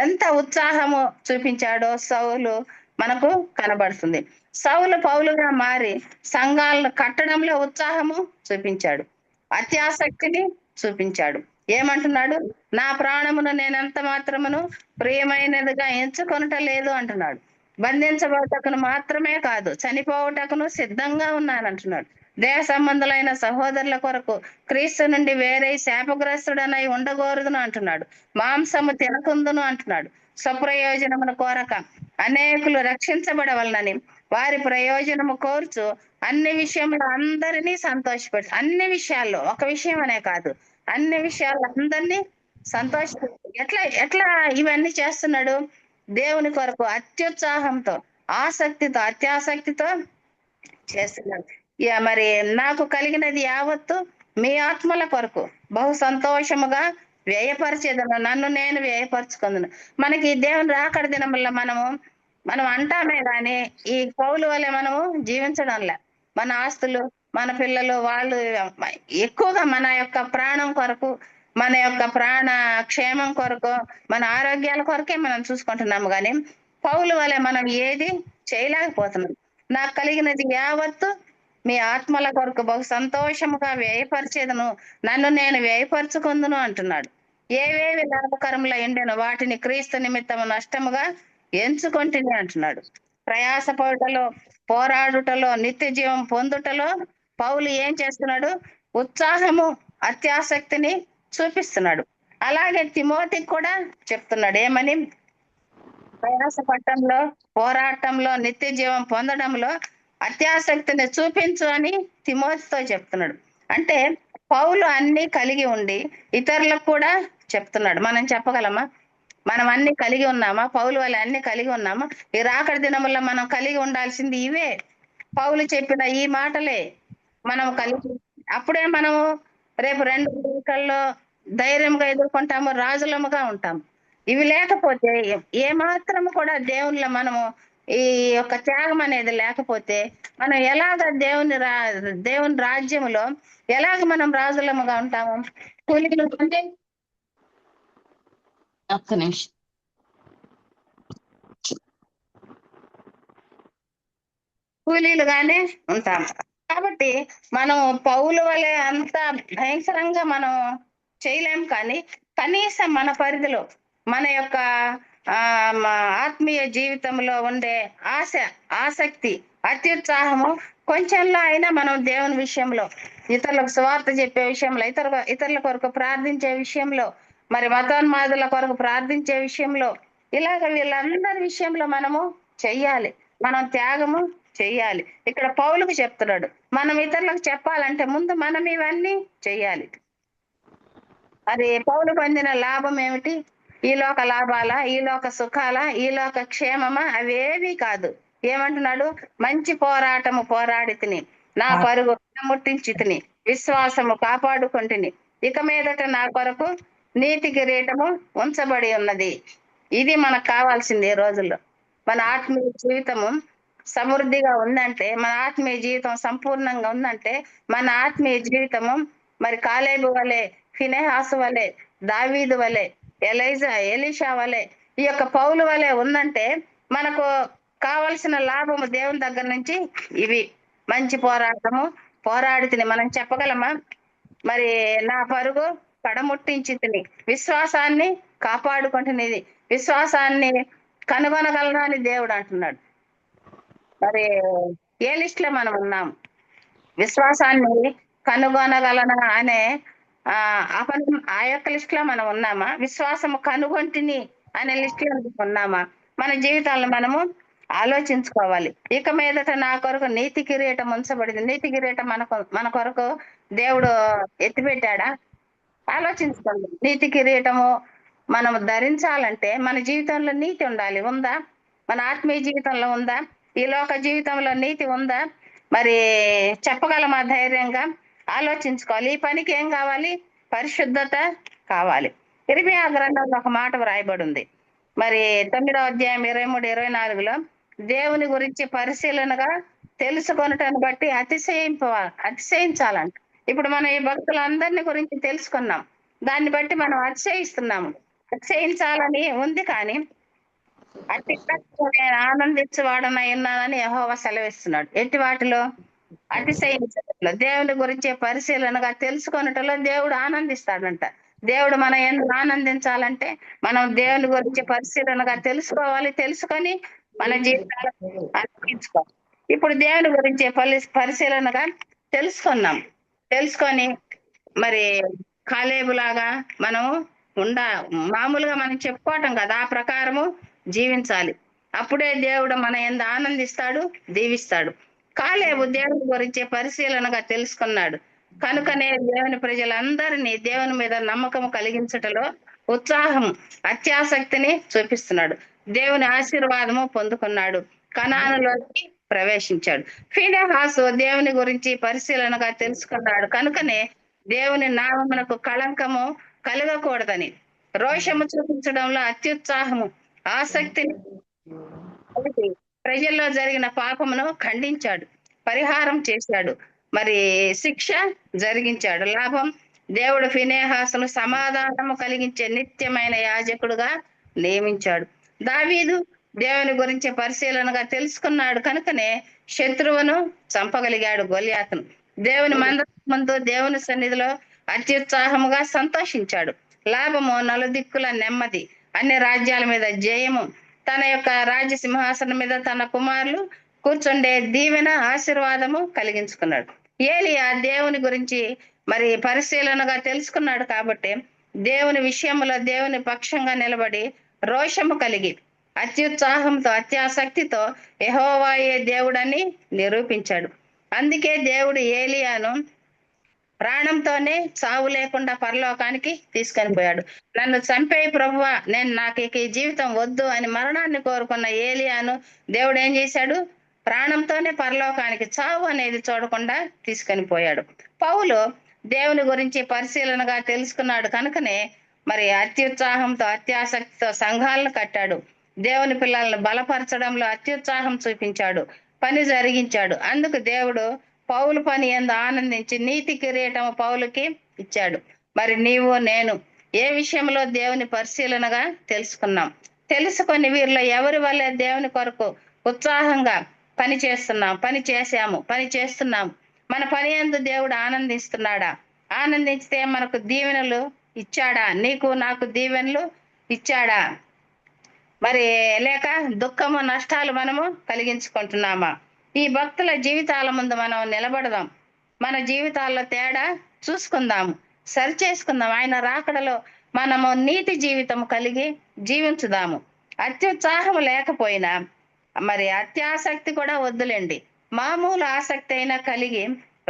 ఎంత ఉత్సాహము చూపించాడో సౌలు మనకు కనబడుతుంది. సౌలు పౌలుగా మారి సంఘాలను కట్టడంలో ఉత్సాహము చూపించాడు, అత్యాసక్తిని చూపించాడు. ఏమంటున్నాడు? నా ప్రాణమును నేనెంత మాత్రమును ప్రియమైనదిగా ఎంచుకొనట లేదు అంటున్నాడు. బంధించబడటకును మాత్రమే కాదు, చనిపోవటకును సిద్ధంగా ఉన్నానంటున్నాడు. దేహ సంబంధులైన సహోదరుల కొరకు క్రీస్తు నుండి వేరే శాపగ్రస్తుడనై ఉండకూడదును అంటున్నాడు. మాంసము తినకుందును అంటున్నాడు. స్వప్రయోజనమును కోరక అనేకులు రక్షించబడవలనని వారి ప్రయోజనము కోర్చు అన్ని విషయంలో అందరినీ సంతోషపెడు. అన్ని విషయాల్లో, ఒక విషయం అనే కాదు, అన్ని విషయాల్లో అందరినీ సంతోషపెడు. ఎట్లా ఇవన్నీ చేస్తున్నాడు? దేవుని కొరకు అత్యుత్సాహంతో, ఆసక్తితో, అత్యాసక్తితో చేస్తున్నాడు. మరి నాకు కలిగినది యావత్తు మీ ఆత్మల కొరకు బహు సంతోషముగా వ్యయపరిచేదను, నన్ను నేను వ్యయపరచుకుందును. మనకి దేవుని రాకడ దినముల్లో మనం అంటామే గాని ఈ పౌలు వల్లే మనము జీవించడంలే. మన ఆస్తులు, మన పిల్లలు, వాళ్ళు ఎక్కువగా మన యొక్క ప్రాణం కొరకు, మన యొక్క ప్రాణ క్షేమం కొరకు, మన ఆరోగ్యాల కొరకే మనం చూసుకుంటున్నాము. కానీ పౌలు వలె మనం ఏది చేయలేకపోతున్నాం. నాకు కలిగినది యావత్తు మీ ఆత్మల కొరకు బహు సంతోషముగా వ్యయపరిచేదను, నన్ను నేను వ్యయపరచుకుందును అంటున్నాడు. ఏవేవి లాభకరముల ఎండెను వాటిని క్రీస్తు నిమిత్తము నష్టముగా ఎంచుకొంటిని అంటున్నాడు. ప్రయాసపడుటలో, పోరాడుటలో, నిత్య జీవం పొందుటలో పౌలు ఏం చేస్తున్నాడు? ఉత్సాహము, అత్యాసక్తిని చూపిస్తున్నాడు. అలాగే తిమోతికి కూడా చెప్తున్నాడు ఏమని? ప్రయాస పట్టంలో, పోరాటంలో, నిత్య జీవం పొందడంలో అత్యాసక్తిని చూపించు అని తిమోతితో చెప్తున్నాడు. అంటే పౌలు అన్ని కలిగి ఉండి ఇతరులకు కూడా చెప్తున్నాడు. మనం చెప్పగలమా? మనం అన్ని కలిగి ఉన్నామా? పౌలు వల్ల అన్ని కలిగి ఉన్నామా? ఈ రాకడి దినముల్లో మనం కలిగి ఉండాల్సింది ఇవే. పౌలు చెప్పిన ఈ మాటలే మనం కలిగి, అప్పుడే మనము రేపు రెండు రోజుల్లో ధైర్యంగా ఎదుర్కొంటాము, రాజులముగా ఉంటాము. ఇవి లేకపోతే ఏ మాత్రము కూడా దేవునిలో మనము ఈ యొక్క త్యాగం అనేది లేకపోతే మనం ఎలాగ దేవుని రాజ్యములో ఎలాగ మనం రాజులముగా ఉంటాము? కూలీలు అంటే ఒక్క నిమిషం, కూలీలుగానే ఉంటాం. కాబట్టి మనం పౌలు వలె అంత భయంకరంగా మనం చేయలేం, కానీ కనీసం మన పరిధిలో మన యొక్క ఆత్మీయ జీవితంలో ఉండే ఆశ, ఆసక్తి, అత్యుత్సాహము కొంచెంలో అయినా మనం దేవుని విషయంలో, ఇతరులకు సువార్త చెప్పే విషయంలో, ఇతరుల కొరకు ప్రార్థించే విషయంలో, మరి మతోన్మాదుల కొరకు ప్రార్థించే విషయంలో, ఇలాగ వీళ్ళందరి విషయంలో మనము చెయ్యాలి. మనం త్యాగము చెయ్యాలి. ఇక్కడ పౌలుకు చెప్తున్నాడు, మనం ఇతరులకు చెప్పాలంటే ముందు మనం ఇవన్నీ చెయ్యాలి. అది పౌలు పొందిన లాభం ఏమిటి? ఈ లోక లాభాలా, ఈ లోక సుఖాలా, ఈ లోక క్షేమమా? అవేవి కాదు. ఏమంటున్నాడు? మంచి పోరాటము పోరాడి తిని, నా పరుగు ముట్టించి తిని, విశ్వాసము కాపాడుకుంటుని, ఇక మీదట నా కొరకు నీతి కిరీటము ఉంచబడి ఉన్నది. ఇది మనకు కావాల్సింది. ఈ రోజుల్లో మన ఆత్మీయ జీవితము సమృద్ధిగా ఉందంటే, మన ఆత్మీయ జీవితం సంపూర్ణంగా ఉందంటే, మన ఆత్మీయ జీవితము మరి కాలేబు వలె, ఫినెహాసు వలె, దావీదు వలె, ఎలీషా వలె, ఈ యొక్క పౌలు వలె ఉందంటే మనకు కావలసిన లాభము దేవుని దగ్గర నుంచి ఇవి. మంచి పోరాటము పోరాడి తిని మనం చెప్పగలమా? మరి నా పరుగు కడముట్టించి తిని, విశ్వాసాన్ని కాపాడుకుంటున్నది, విశ్వాసాన్ని కనుగొనగలను అని దేవుడు అంటున్నాడు. మరి ఏ లిస్ట్ లో మనం ఉన్నాం? విశ్వాసాన్ని కనుగొనగలనా అనే ఆ యొక్క లిస్ట్ లో మనం ఉన్నామా? విశ్వాసము కనుగొంటిని అనే లిస్ట్ లో ఉన్నామా? మన జీవితాలను మనము ఆలోచించుకోవాలి. ఇక మీదట నా కొరకు నీతి కిరీటం ఉంచబడింది. నీతి కిరీటం మన కొరకు దేవుడు ఎత్తిపెట్టాడా? ఆలోచించుకోండి. నీతి కిరీటము మనము ధరించాలంటే మన జీవితంలో నీతి ఉండాలి. ఉందా? మన ఆత్మీయ జీవితంలో ఉందా? ఈ లోక జీవితంలో నీతి ఉందా? మరి చెప్పగలమా ధైర్యంగా? ఆలోచించుకోవాలి. ఈ పనికి ఏం కావాలి? పరిశుద్ధత కావాలి. ఇర్మియా గ్రంథంలో ఒక మాట వ్రాయబడి ఉంది. మరి 9వ అధ్యాయం 23, 24లో దేవుని గురించి పరిశీలనగా తెలుసుకొనటాన్ని బట్టి అతిశయించాలంట. ఇప్పుడు మనం ఈ భక్తులందరిని గురించి తెలుసుకున్నాం, దాన్ని బట్టి మనం అతిశయిస్తున్నాము. అతిశయించాలని ఉంది, కానీ అట్టి ఆనందించేవాడనై ఉన్నానని యెహోవా సెలవిస్తున్నాడు. ఎట్టి వాటిలో? అతిశయించడంలో, దేవుని గురించి పరిశీలనగా తెలుసుకొనటంలో దేవుడు ఆనందిస్తాడంట. దేవుడు మన ఎందుకు ఆనందించాలంటే మనం దేవుని గురించి పరిశీలనగా తెలుసుకోవాలి. తెలుసుకొని మన జీవితాలను అర్పించుకోవాలి. ఇప్పుడు దేవుని గురించి పరిశీలనగా తెలుసుకున్నాం. తెలుసుకొని మరి కాలేబులాగా మనం మామూలుగా మనం చెప్పుకోవటం కదా, ఆ ప్రకారము జీవించాలి. అప్పుడే దేవుడు మన యందు ఆనందిస్తాడు, దీవిస్తాడు. కాలేబు దేవుని గురించి పరిశీలనగా తెలుసుకున్నాడు కనుకనే దేవుని ప్రజలందరినీ దేవుని మీద నమ్మకం కలిగించటలో ఉత్సాహం, అత్యాసక్తిని చూపిస్తున్నాడు. దేవుని ఆశీర్వాదము పొందుకున్నాడు, కనానులోకి ప్రవేశించాడు. ఫీనెహాసు దేవుని గురించి పరిశీలనగా తెలుసుకున్నాడు కనుకనే దేవుని నామమునకు కళంకము కలగకూడదని రోషము చూపించడంలో అత్యుత్సాహము, ఆసక్తిని ప్రజల్లో జరిగిన పాపమును ఖండించాడు, పరిహారం చేశాడు, మరి శిక్ష జరిగించాడు. లాభం, దేవుడు ఫీనెహాసును సమాధానము కలిగించే నిత్యమైన యాజకుడుగా నియమించాడు. దావీదు దేవుని గురించి పరిశీలనగా తెలుసుకున్నాడు కనుకనే శత్రువును చంపగలిగాడు, గొల్యాతును. దేవుని మందసం ముందు దేవుని సన్నిధిలో అత్యుత్సాహముగా సంతోషించాడు. లాభము, నలుదిక్కుల నెమ్మది, అన్ని రాజ్యాల మీద జయము, తన యొక్క రాజ్య సింహాసనం మీద తన కుమారులు కూర్చుండే దీవెన, ఆశీర్వాదము కలిగించుకున్నాడు. ఏలియా దేవుని గురించి మరి పరిశీలనగా తెలుసుకున్నాడు కాబట్టి దేవుని విషయంలో దేవుని పక్షంగా నిలబడి రోషము కలిగి అత్యుత్సాహంతో అత్యాసక్తితో యెహోవాయే దేవుడని నిరూపించాడు. అందుకే దేవుడు ఏలియాను ప్రాణంతోనే చావు లేకుండా పరలోకానికి తీసుకొని పోయాడు. నన్ను చంపేయి ప్రభువా, నాకు ఇక ఈ జీవితం వద్దు అని మరణాన్ని కోరుకున్న ఏలియాను దేవుడు ఏం చేశాడు? ప్రాణంతోనే పరలోకానికి, చావు అనేది చూడకుండా తీసుకొని పోయాడు. పౌలు దేవుని గురించి పరిశీలనగా తెలుసుకున్నాడు కనుకనే మరి అత్యుత్సాహంతో అత్యాసక్తితో సంఘాలను కట్టాడు. దేవుని పిల్లలను బలపరచడంలో అత్యుత్సాహం చూపించాడు, పని జరిగించాడు. అందుకు దేవుడు పౌలు పని యందు ఆనందించి నీతి కిరీటం పౌలుకి ఇచ్చాడు. మరి నీవు నేను ఏ విషయంలో దేవుని పరిశీలనగా తెలుసుకున్నాం? తెలుసుకొని వీరిలో ఎవరి వల్లే దేవుని కొరకు ఉత్సాహంగా పని చేస్తున్నాం, పని చేశాము, పని చేస్తున్నాం, మన పని యందు దేవుడు ఆనందిస్తున్నాడా? ఆనందించితే మనకు దీవెనలు ఇచ్చాడా? నీకు నాకు దీవెనలు ఇచ్చాడా? మరి లేక దుఃఖము, నష్టాలు మనము కలిగించుకుంటున్నామా? ఈ భక్తుల జీవితాల ముందు మనం నిలబడదాం, మన జీవితాల్లో తేడా చూసుకుందాము, సరి చేసుకుందాం. ఆయన రాకడలో మనము నీతి జీవితం కలిగి జీవించుదాము. అత్యుత్సాహం లేకపోయినా మరి అత్యాసక్తి కూడా వద్దులేండి. మామూలు ఆసక్తి అయినా కలిగి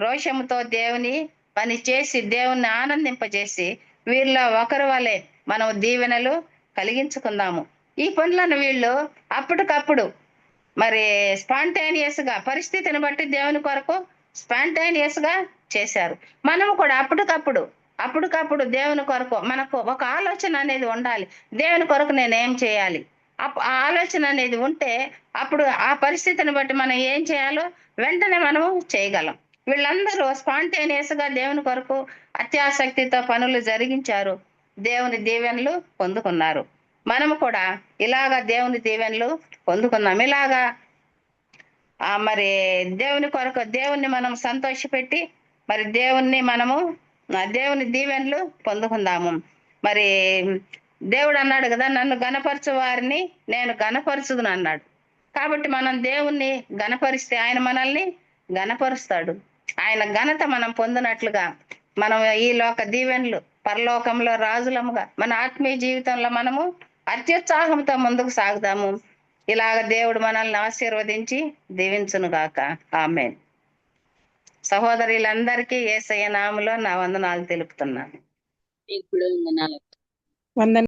రోషముతో దేవుని పని చేసి దేవుణ్ణి ఆనందింపజేసి వీళ్ళ ఒకరి వలె మనం దీవెనలు కలిగించుకుందాము. ఈ పనులను వీళ్ళు అప్పటికప్పుడు మరి స్పాంటేనియస్ గా పరిస్థితిని బట్టి దేవుని కొరకు స్పాంటేనియస్ గా చేశారు. మనము కూడా అప్పటికప్పుడు దేవుని కొరకు మనకు ఒక ఆలోచన అనేది ఉండాలి. దేవుని కొరకు నేను ఏం చేయాలి? ఆ ఆలోచన అనేది ఉంటే అప్పుడు ఆ పరిస్థితిని బట్టి మనం ఏం చేయాలో వెంటనే మనము చేయగలం. వీళ్ళందరూ స్పాంటేనియస్ గా దేవుని కొరకు అత్యాసక్తితో పనులు జరిగించారు, దేవుని దీవెనలు పొందుకున్నారు. మనము కూడా ఇలాగా దేవుని దీవెనలు పొందుకున్నాం. ఇలాగా మరి దేవుని కొరకు దేవుణ్ణి మనం సంతోషపెట్టి మరి దేవుని దీవెనలు పొందుకుందాము. మరి దేవుడు అన్నాడు కదా, నన్ను గణపరచు వారిని నేను గణపరచుదును అన్నాడు. కాబట్టి మనం దేవుణ్ణి గణపరిస్తే ఆయన మనల్ని గణపరుస్తాడు. ఆయన ఘనత మనం పొందినట్లుగా మనం ఈ లోక దీవెనలు పరలోకంలో రాజులముగా మన ఆత్మీయ జీవితంలో మనము అత్యుత్సాహంతో ముందుకు సాగుదాము. ఇలాగ దేవుడు మనల్ని ఆశీర్వదించి దీవించును గాక. ఆమేన్. సహోదరులందరికీ యేసయ్య నామములో నా వందనాలు తెలుపుతున్నాను. వందన